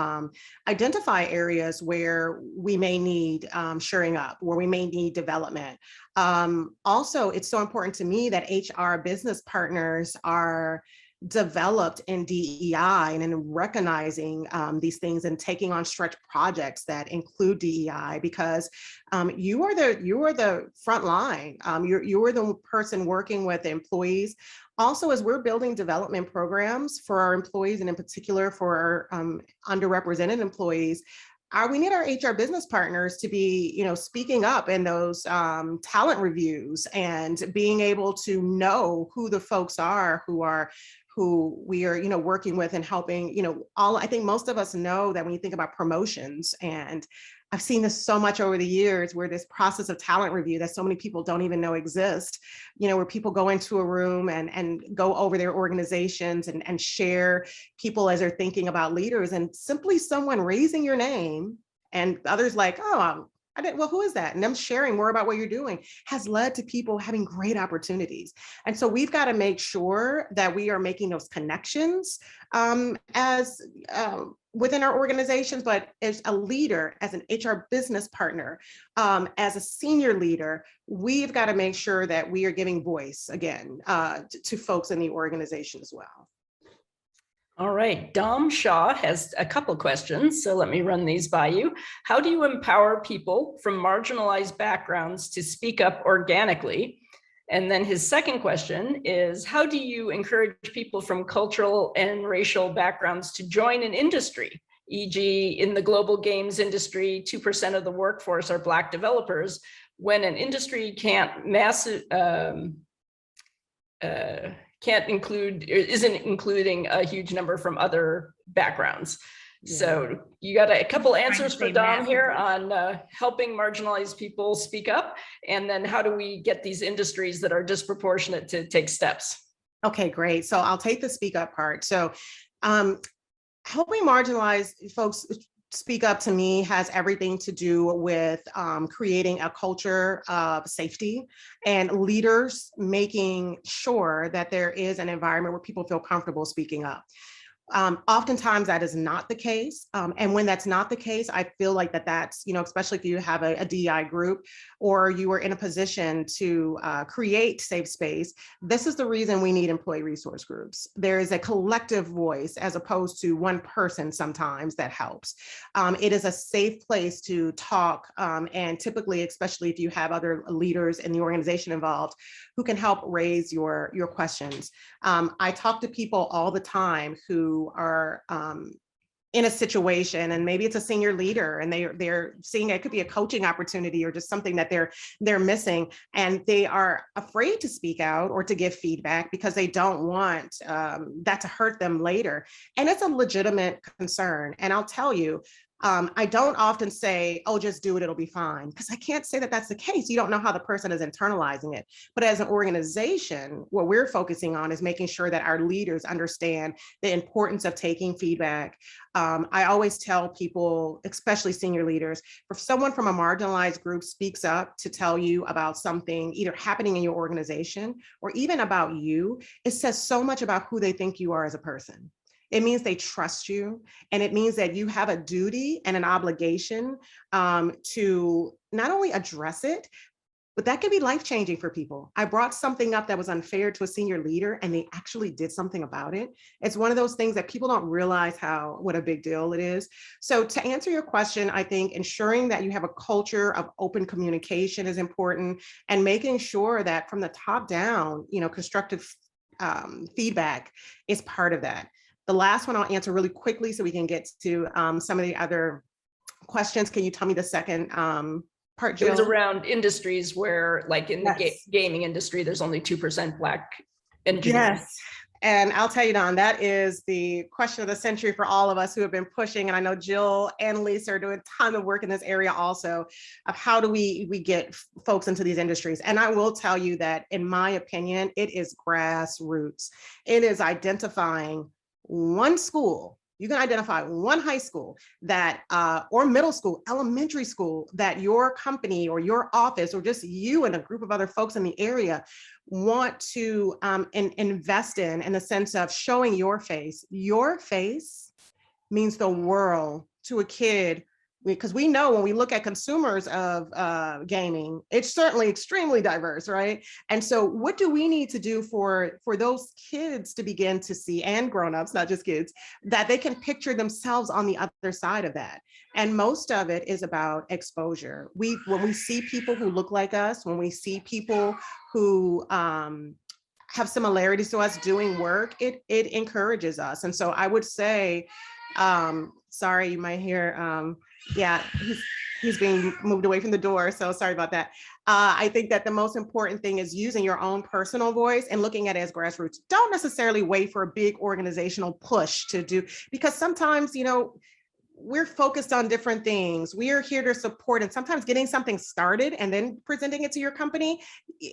identify areas where we may need shoring up, where we may need development. Also, it's so important to me that HR business partners are developed in DEI and in recognizing these things and taking on stretch projects that include DEI, because you are the front line. You are the person working with the employees. Also, as we're building development programs for our employees, and in particular for our underrepresented employees, we need our HR business partners to be, speaking up in those talent reviews and being able to know who the folks are who we are, working with and helping, I think most of us know that when you think about promotions, and I've seen this so much over the years, where this process of talent review that so many people don't even know exist, where people go into a room and go over their organizations and share people as they're thinking about leaders, and simply someone raising your name and others like, oh, well, who is that? And them sharing more about what you're doing has led to people having great opportunities. And so we've got to make sure that we are making those connections within our organizations, but as a leader, as an HR business partner, as a senior leader, we've got to make sure that we are giving voice again to folks in the organization as well. All right, Dom Shaw has a couple questions, so let me run these by you. How do you empower people from marginalized backgrounds to speak up organically? And then his second question is, how do you encourage people from cultural and racial backgrounds to join an industry? E.g., in the global games industry, 2% of the workforce are Black developers, when an industry isn't including a huge number from other backgrounds. Yeah. So you got a couple answers for Dom here on helping marginalized people speak up, and then how do we get these industries that are disproportionate to take steps? Okay, great. So I'll take the speak up part. So helping marginalized folks speak up, to me, has everything to do with creating a culture of safety and leaders making sure that there is an environment where people feel comfortable speaking up. Oftentimes that is not the case. And when that's not the case, I feel like that's, especially if you have a DEI group or you are in a position to create safe space, this is the reason we need employee resource groups. There is a collective voice as opposed to one person sometimes that helps. It is a safe place to talk, and typically, especially if you have other leaders in the organization involved who can help raise your questions. I talk to people all the time who are in a situation, and maybe it's a senior leader and they're seeing it could be a coaching opportunity or just something that they're missing, and they are afraid to speak out or to give feedback because they don't want that to hurt them later. And it's a legitimate concern. And I'll tell you, I don't often say, oh, just do it, it'll be fine, because I can't say that that's the case. You don't know how the person is internalizing it. But as an organization, what we're focusing on is making sure that our leaders understand the importance of taking feedback. I always tell people, especially senior leaders, if someone from a marginalized group speaks up to tell you about something either happening in your organization or even about you, it says so much about who they think you are as a person. It means they trust you, and it means that you have a duty and an obligation to not only address it, but that can be life-changing for people. I brought something up that was unfair to a senior leader, and they actually did something about it. It's one of those things that people don't realize what a big deal it is. So to answer your question, I think ensuring that you have a culture of open communication is important, and making sure that from the top down, constructive feedback is part of that. The last one I'll answer really quickly so we can get to some of the other questions. Can you tell me the second part, Jill? It was around industries where, like in the gaming industry, there's only 2% Black engineers. Yes. And I'll tell you, Don, that is the question of the century for all of us who have been pushing. And I know Jill and Lisa are doing a ton of work in this area also, of how do we get folks into these industries. And I will tell you that, in my opinion, it is grassroots. It is identifying one school. You can identify one high school that, or middle school, elementary school, that your company or your office or just you and a group of other folks in the area want to invest in the sense of showing your face. Your face means the world to a kid, because we know when we look at consumers of gaming, it's certainly extremely diverse, right? And so what do we need to do for those kids to begin to see, and grownups, not just kids, that they can picture themselves on the other side of that? And most of it is about exposure. When we see people who look like us, when we see people who have similarities to us doing work, it encourages us. And so I would say, sorry, you might hear, yeah, he's being moved away from the door. So sorry about that. I think that the most important thing is using your own personal voice and looking at it as grassroots. Don't necessarily wait for a big organizational push to do, because sometimes, we're focused on different things. We are here to support, and sometimes getting something started and then presenting it to your company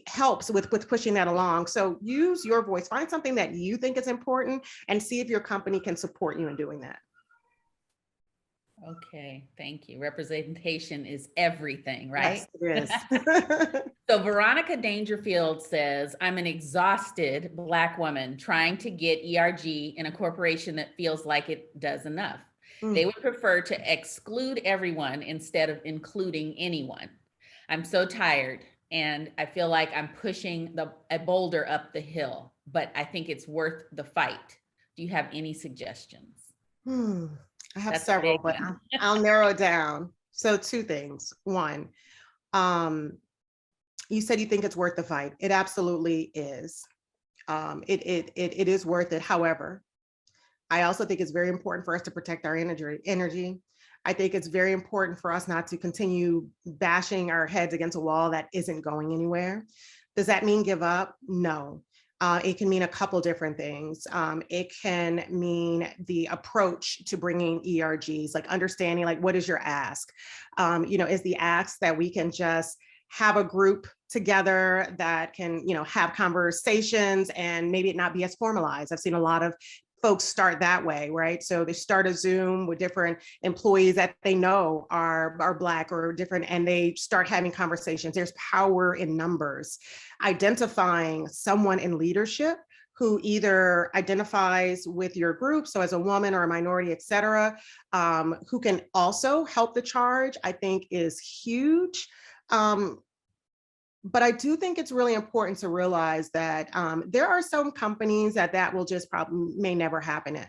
helps with pushing that along. So use your voice, find something that you think is important, and see if your company can support you in doing that. Okay, thank you. Representation is everything, right? Yes, it is. So Veronica Dangerfield says, I'm an exhausted Black woman trying to get ERG in a corporation that feels like it does enough. They would prefer to exclude everyone instead of including anyone. I'm so tired, and I feel like I'm pushing a boulder up the hill, but I think it's worth the fight. Do you have any suggestions? I have several, but I'll narrow it down. So 2 things. One, you said you think it's worth the fight. It absolutely is. It is worth it. However, I also think it's very important for us to protect our energy. I think it's very important for us not to continue bashing our heads against a wall that isn't going anywhere. Does that mean give up? No. It can mean a couple different things. It can mean the approach to bringing ERGs, like understanding, like, what is your ask? Is the ask that we can just have a group together that can, have conversations and maybe it not be as formalized. I've seen a lot of folks start that way, right? So they start a Zoom with different employees that they know are Black or different, and they start having conversations. There's power in numbers. Identifying someone in leadership who either identifies with your group, so as a woman or a minority, et cetera, who can also help the charge, I think is huge. But I do think it's really important to realize that there are some companies that will just probably may never happen in.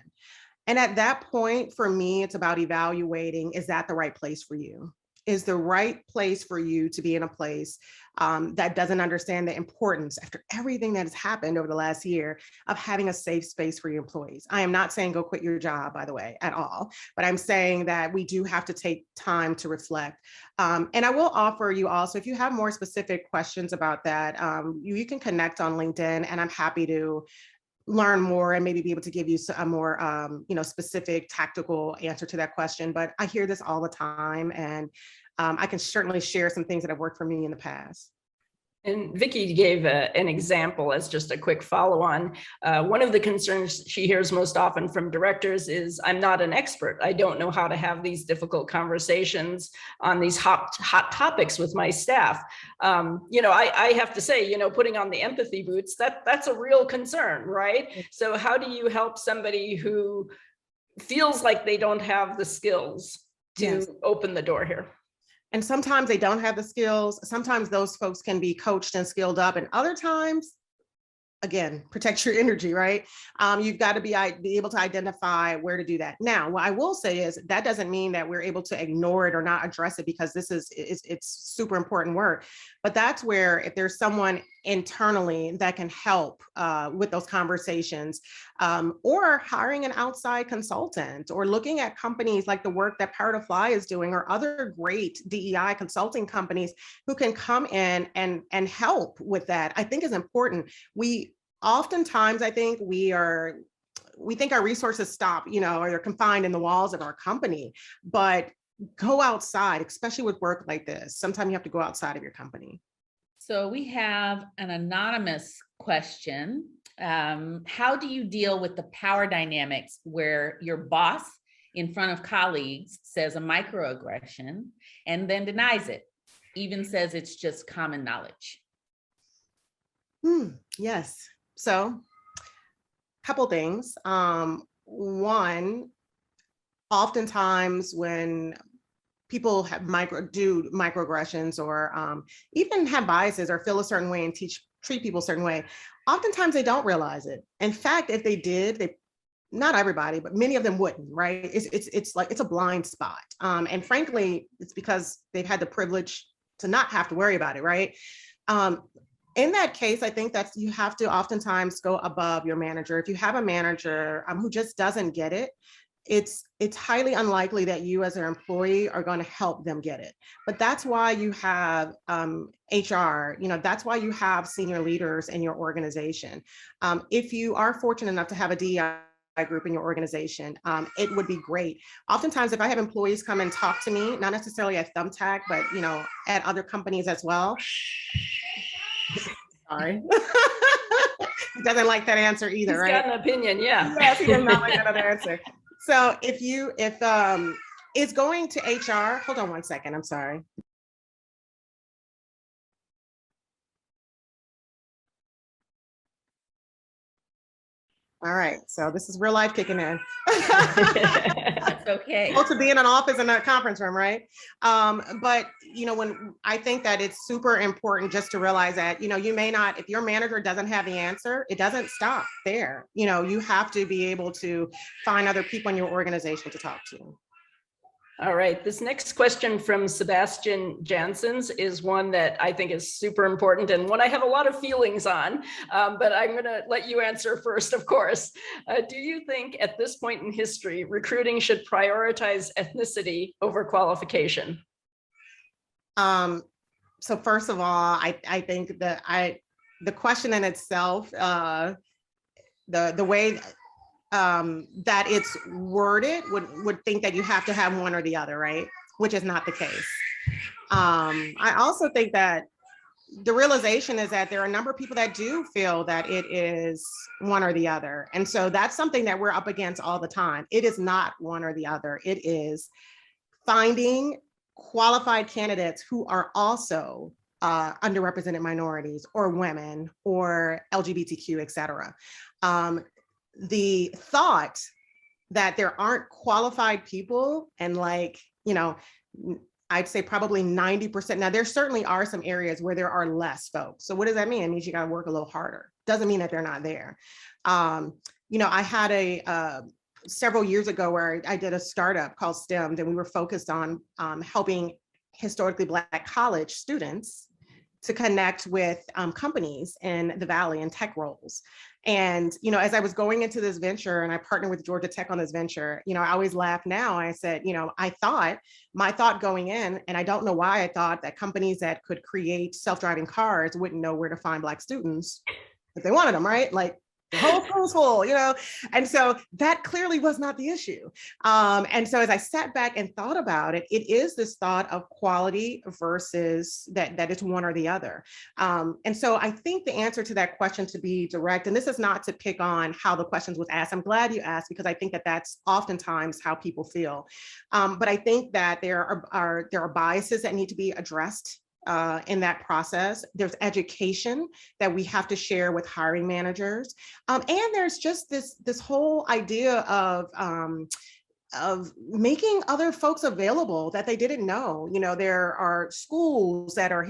And at that point, for me, it's about evaluating, is that the right place for you? Is the right place for you to be in a place that doesn't understand the importance, after everything that has happened over the last year, of having a safe space for your employees? I am not saying go quit your job, by the way, at all, but I'm saying that we do have to take time to reflect. And I will offer you also, if you have more specific questions about that, you can connect on LinkedIn, and I'm happy to learn more and maybe be able to give you a more specific tactical answer to that question. But I hear this all the time, and I can certainly share some things that have worked for me in the past. And Vicki gave an example as just a quick follow-on. One of the concerns she hears most often from directors is, I'm not an expert. I don't know how to have these difficult conversations on these hot topics with my staff. I have to say, putting on the empathy boots, that's a real concern, right? So how do you help somebody who feels like they don't have the skills to open the door here? And sometimes they don't have the skills. Sometimes those folks can be coached and skilled up, and other times, again, protect your energy, right? You've got to be able to identify where to do that. Now, what I will say is that doesn't mean that we're able to ignore it or not address it, because it's super important work. But that's where, if there's someone internally that can help with those conversations, or hiring an outside consultant, or looking at companies like the work that Power to Fly is doing, or other great DEI consulting companies who can come in and help with that, I think is important. Oftentimes, I think we think our resources stop, or they're confined in the walls of our company, but go outside, especially with work like this. Sometimes you have to go outside of your company. So we have an anonymous question. How do you deal with the power dynamics where your boss in front of colleagues says a microaggression and then denies it, even says it's just common knowledge? Yes. So, a couple things. One, oftentimes when people have microaggressions, or even have biases, or feel a certain way and treat people a certain way, oftentimes they don't realize it. In fact, if they did, not everybody, but many of them wouldn't, right? It's like it's a blind spot. And frankly, it's because they've had the privilege to not have to worry about it, right? In that case, I think that you have to oftentimes go above your manager. If you have a manager who just doesn't get it, it's highly unlikely that you as an employee are going to help them get it. But that's why you have HR, that's why you have senior leaders in your organization. If you are fortunate enough to have a DEI group in your organization, it would be great. Oftentimes, if I have employees come and talk to me, not necessarily at Thumbtack, but at other companies as well. Sorry. He doesn't like that answer either, right? He's got an opinion, yeah. Yes, he does not like that other answer. So if it's going to HR, hold on one second, I'm sorry. All right, so this is real life kicking in. That's okay. To be in an office in a conference room, right? But when I think that it's super important just to realize that you may not, if your manager doesn't have the answer, it doesn't stop there. You have to be able to find other people in your organization to talk to. All right, this next question from Sebastian Janssens is one that I think is super important, and one I have a lot of feelings on, but I'm gonna let you answer first, of course. Do you think at this point in history, recruiting should prioritize ethnicity over qualification? So first of all, I think that the question in itself, the way that it's worded would think that you have to have one or the other, right? Which is not the case. I also think that the realization is that there are a number of people that do feel that it is one or the other. And so that's something that we're up against all the time. It is not one or the other. It is finding qualified candidates who are also underrepresented minorities or women or LGBTQ, et cetera. The thought that there aren't qualified people, and like, you know, I'd say probably 90%. Now, there certainly are some areas where there are less folks. So what does that mean? It means you got to work a little harder. Doesn't mean that they're not there. You know, I had several years ago where I did a startup called STEMmed, and we were focused on helping historically Black college students to connect with companies in the Valley and tech roles. And, you know, as I was going into this venture, and I partnered with Georgia Tech on this venture, you know, I always laugh now. I said, you know, my thought going in, and I don't know why I thought that companies that could create self-driving cars wouldn't know where to find Black students if they wanted them, right? Like, the whole school's full, you know? And so that clearly was not the issue. And so as I sat back and thought about it, it is this thought of quality versus that it's one or the other. And so I think the answer to that question, to be direct, and this is not to pick on how the questions was asked. I'm glad you asked, because I think that that's oftentimes how people feel. But I think that there are biases that need to be addressed in that process. There's education that we have to share with hiring managers. And there's just this whole idea of making other folks available that they didn't know. You know, there are schools that are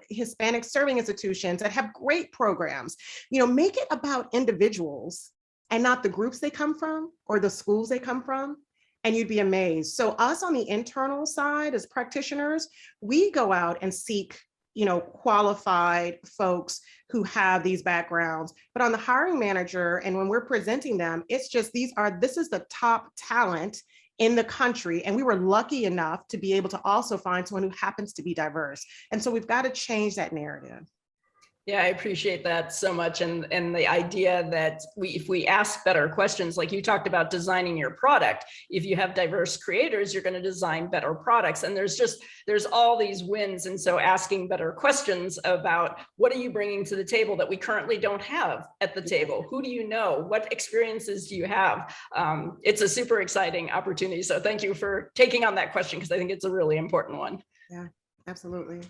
Hispanic serving institutions that have great programs. You know, make it about individuals and not the groups they come from or the schools they come from. And you'd be amazed. So us on the internal side as practitioners, we go out and seek, you know, qualified folks who have these backgrounds. But on the hiring manager, and when we're presenting them, it's just this is the top talent in the country. And we were lucky enough to be able to also find someone who happens to be diverse. And so we've got to change that narrative. Yeah, I appreciate that so much. And the idea that if we ask better questions, like you talked about designing your product, if you have diverse creators, you're going to design better products. And there's all these wins. And so asking better questions about what are you bringing to the table that we currently don't have at the table? Who do you know? What experiences do you have? It's a super exciting opportunity. So thank you for taking on that question, because I think it's a really important one. Yeah, absolutely.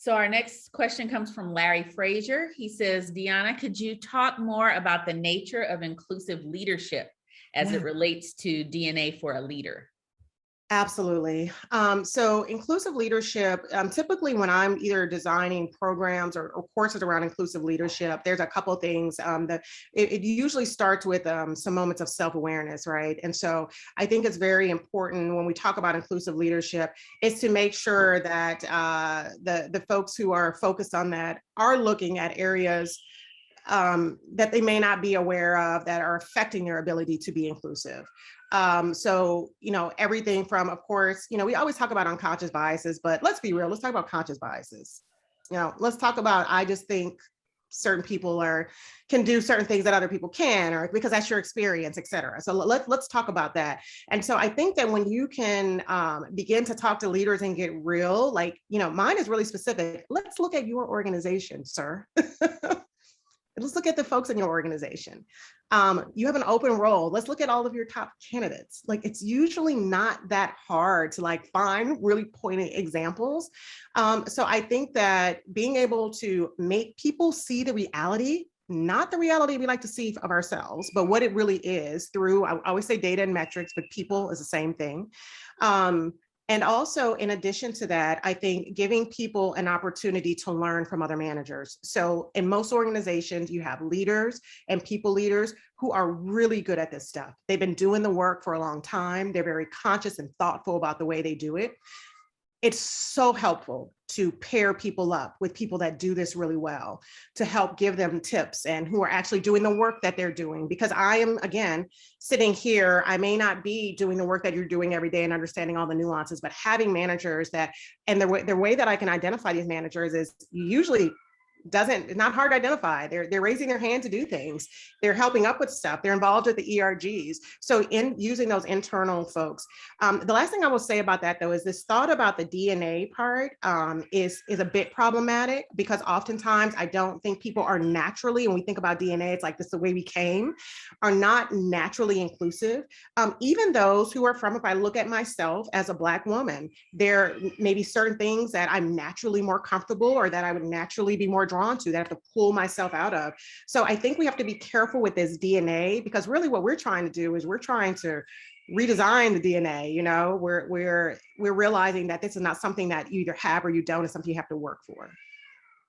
So our next question comes from Larry Frazier. He says, Deanna, could you talk more about the nature of inclusive leadership as it relates to DNA for a leader? Absolutely. So inclusive leadership, typically when I'm either designing programs or courses around inclusive leadership, there's a couple of things that it usually starts with some moments of self-awareness, right? And so I think it's very important when we talk about inclusive leadership is to make sure that the folks who are focused on that are looking at areas that they may not be aware of that are affecting their ability to be inclusive. So, you know, everything from, of course, you know, we always talk about unconscious biases, but let's be real, let's talk about conscious biases. You know, let's talk about, I just think certain people can do certain things that other people can, or because that's your experience, et cetera. So let's talk about that. And so I think that when you can begin to talk to leaders and get real, like, you know, mine is really specific. Let's look at your organization, sir. Let's look at the folks in your organization. You have an open role. Let's look at all of your top candidates. Like, it's usually not that hard to like find really poignant examples. So I think that being able to make people see the reality, not the reality we like to see of ourselves, but what it really is through, I always say data and metrics, but people is the same thing. And also, in addition to that, I think giving people an opportunity to learn from other managers. So in most organizations, you have leaders and people leaders who are really good at this stuff. They've been doing the work for a long time. They're very conscious and thoughtful about the way they do it. It's so helpful to pair people up with people that do this really well, to help give them tips and who are actually doing the work that they're doing. Because I am, again, sitting here, I may not be doing the work that you're doing every day and understanding all the nuances, but having managers that, and the way that I can identify these managers is usually it's not hard to identify. They're raising their hand to do things. They're helping up with stuff. They're involved with the ERGs. So in using those internal folks. The last thing I will say about that though is this thought about the DNA part is a bit problematic, because oftentimes I don't think people are naturally, when we think about DNA, it's like this is the way we came, are not naturally inclusive. Even those who are from, if I look at myself as a Black woman, there may be certain things that I'm naturally more comfortable or that I would naturally be more drawn to, that I have to pull myself out of. So I think we have to be careful with this DNA, because really what we're trying to do is we're trying to redesign the DNA. You know, we're realizing that this is not something that you either have or you don't, it's something you have to work for.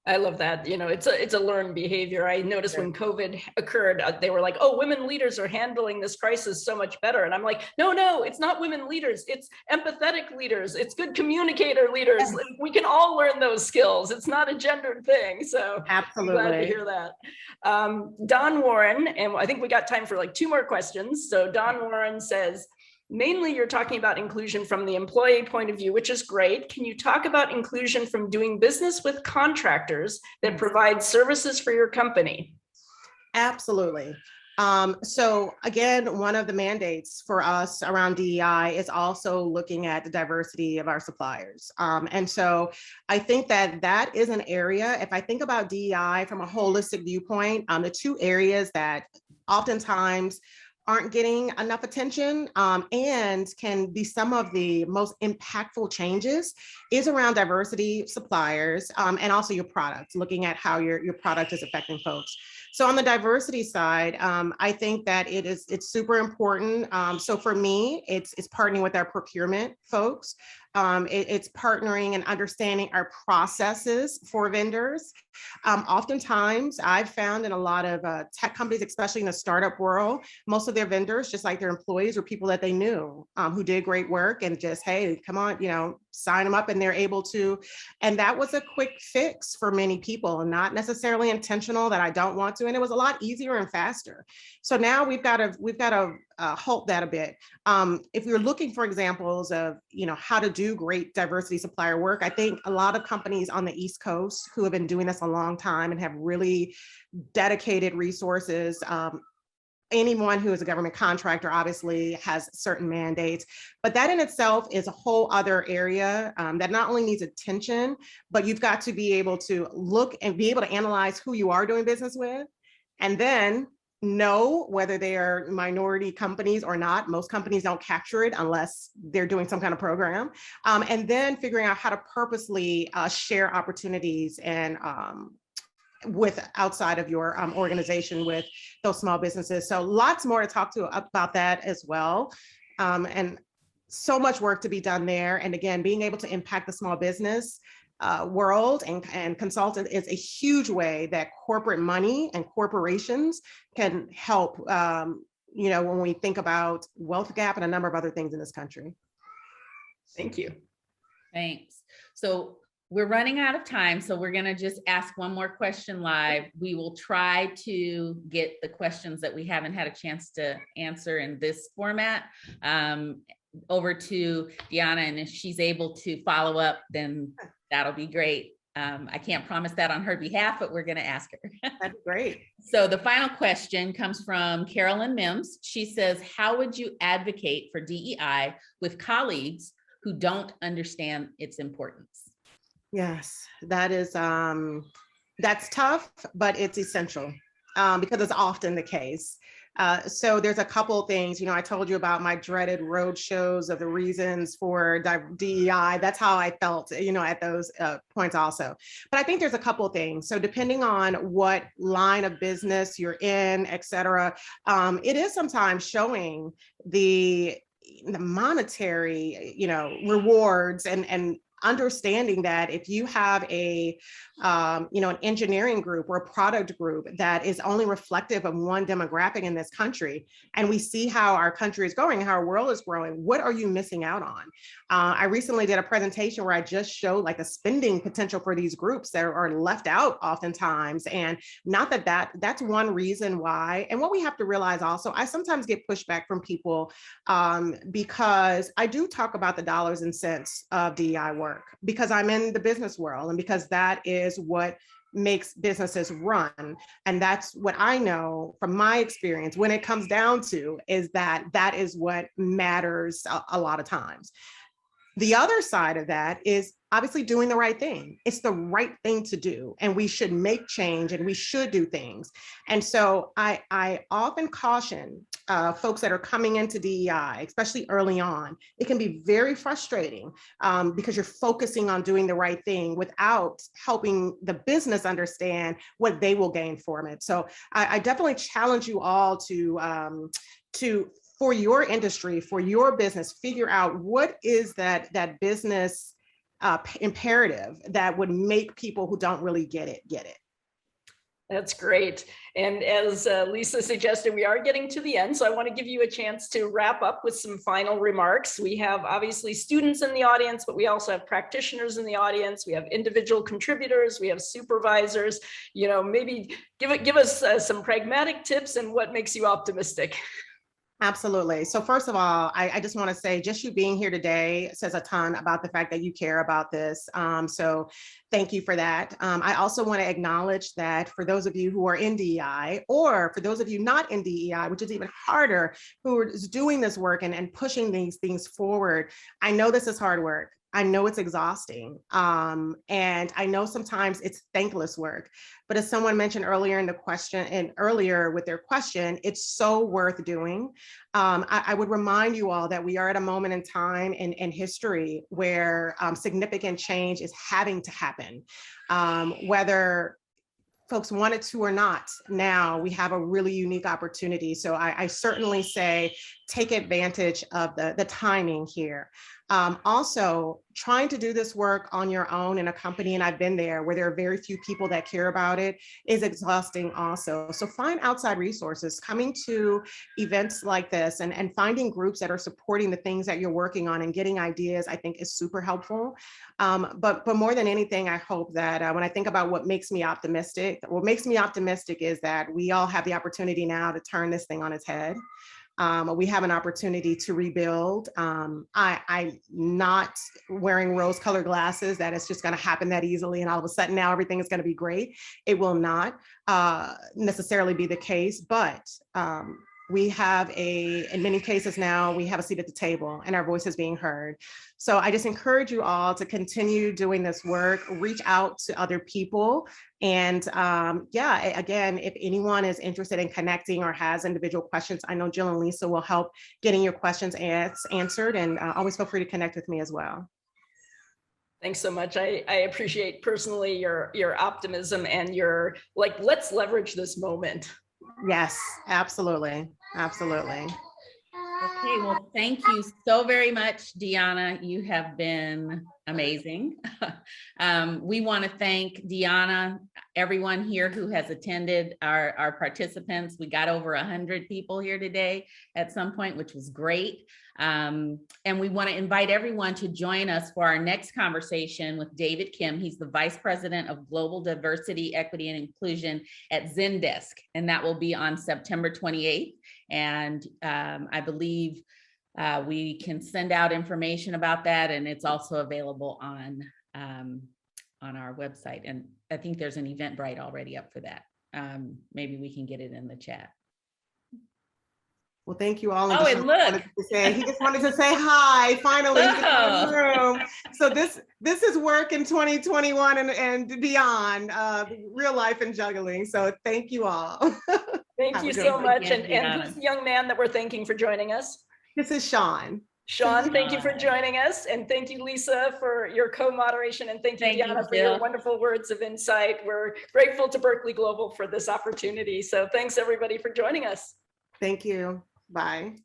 I love that. You know, it's a learned behavior. I noticed when COVID occurred, they were like, oh, women leaders are handling this crisis so much better. And I'm like, no, it's not women leaders. It's empathetic leaders. It's good communicator leaders. Yes. We can all learn those skills. It's not a gendered thing. So absolutely glad to hear that. Don Warren, and I think we got time for like 2 more questions. So Don Warren says, mainly you're talking about inclusion from the employee point of view, which is great. Can you talk about inclusion from doing business with contractors that provide services for your company? Absolutely. So again, one of the mandates for us around DEI is also looking at the diversity of our suppliers. And so I think that is an area, if I think about DEI from a holistic viewpoint, the 2 areas that oftentimes aren't getting enough attention and can be some of the most impactful changes is around diversity suppliers and also your product, looking at how your product is affecting folks. So on the diversity side, I think that it's super important. So for me, it's partnering with our procurement folks. It's partnering and understanding our processes for vendors. Oftentimes, I've found in a lot of tech companies, especially in the startup world, most of their vendors, just like their employees, were people that they knew who did great work and just, hey, come on, sign them up, and they're able to. And that was a quick fix for many people, not necessarily intentional, that I don't want to. And it was a lot easier and faster. So now we've got to halt that a bit. If you're looking for examples of, how to do great diversity supplier work, I think a lot of companies on the East Coast who have been doing this a long time and have really dedicated resources. Anyone who is a government contractor obviously has certain mandates, but that in itself is a whole other area that not only needs attention, but you've got to be able to look and be able to analyze who you are doing business with, and then know whether they are minority companies or not. Most companies don't capture it unless they're doing some kind of program. And then figuring out how to purposely share opportunities and with outside of your organization with those small businesses. So lots more to talk to about that as well. And so much work to be done there. And again, being able to impact the small business world and consultant is a huge way that corporate money and corporations can help, when we think about wealth gap and a number of other things in this country. Thank you. Thanks. So we're running out of time, so we're going to just ask one more question live. We will try to get the questions that we haven't had a chance to answer in this format over to Deanna, and if she's able to follow up, then that'll be great. I can't promise that on her behalf, but we're going to ask her. That'd be great. So the final question comes from Carolyn Mims. She says, how would you advocate for DEI with colleagues who don't understand its importance? Yes, that is, that's tough, but it's essential because it's often the case. So there's a couple of things, I told you about my dreaded road shows of the reasons for DEI. That's how I felt, at those points also. But I think there's a couple of things. So depending on what line of business you're in, et cetera, it is sometimes showing the monetary, rewards and understanding that if you have an engineering group or a product group that is only reflective of one demographic in this country, and we see how our country is going, how our world is growing, what are you missing out on? I recently did a presentation where I just showed like the spending potential for these groups that are left out oftentimes. And not that's one reason why. And what we have to realize also, I sometimes get pushback from people because I do talk about the dollars and cents of DEI work, because I'm in the business world and because that is what makes businesses run. And that's what I know from my experience when it comes down to is that that is what matters a lot of times. The other side of that is obviously doing the right thing. It's the right thing to do, and we should make change and we should do things. And so I often caution folks that are coming into DEI, especially early on. It can be very frustrating because you're focusing on doing the right thing without helping the business understand what they will gain from it. So I definitely challenge you all to for your industry, for your business, figure out what is that business imperative that would make people who don't really get it. That's great. And as Lisa suggested, we are getting to the end. So I want to give you a chance to wrap up with some final remarks. We have obviously students in the audience, but we also have practitioners in the audience. We have individual contributors. We have supervisors. You know, maybe give us some pragmatic tips and what makes you optimistic. Absolutely. So first of all, I just want to say just you being here today says a ton about the fact that you care about this. So thank you for that. I also want to acknowledge that for those of you who are in DEI, or for those of you not in DEI, which is even harder, who is doing this work and pushing these things forward, I know this is hard work. I know it's exhausting. And I know sometimes it's thankless work, but as someone mentioned earlier in the question and earlier with their question, it's so worth doing. I would remind you all that we are at a moment in time in history where significant change is having to happen, whether folks wanted to or not. Now we have a really unique opportunity. So I certainly say take advantage of the timing here. Also, trying to do this work on your own in a company, and I've been there, where there are very few people that care about it, is exhausting also. So find outside resources. Coming to events like this and finding groups that are supporting the things that you're working on and getting ideas, I think is super helpful. But more than anything, I hope that when I think about what makes me optimistic is that we all have the opportunity now to turn this thing on its head. We have an opportunity to rebuild. I'm not wearing rose-colored glasses that it's just going to happen that easily and all of a sudden now everything is going to be great. It will not necessarily be the case, but we have in many cases now, we have a seat at the table and our voice is being heard. So I just encourage you all to continue doing this work, reach out to other people. And yeah, again, if anyone is interested in connecting or has individual questions, I know Jill and Lisa will help getting your questions answered, and always feel free to connect with me as well. Thanks so much. I appreciate personally your optimism and your let's leverage this moment. Yes, absolutely. Absolutely. Okay, well, thank you so very much, Deanna. You have been amazing. We want to thank Deanna, everyone here who has attended, our participants. We got over 100 people here today at some point, which was great. And we want to invite everyone to join us for our next conversation with David Kim. He's the Vice President of Global Diversity, Equity, and Inclusion at Zendesk, and that will be on September 28th. And I believe we can send out information about that, and it's also available on our website. And I think there's an Eventbrite already up for that. Maybe we can get it in the chat. Well, thank you all. Oh, and look. He just wanted to say hi, finally. Oh. In the room. So this is work in 2021 and beyond, real life and juggling. So thank you all. Thank you so much. And who's the young man that we're thanking for joining us? This is Sean. Sean, thank you for joining us. And thank you, Lisa, for your co-moderation. And thank you, Deanna, for your wonderful words of insight. We're grateful to Berkeley Global for this opportunity. So thanks, everybody, for joining us. Thank you. Bye.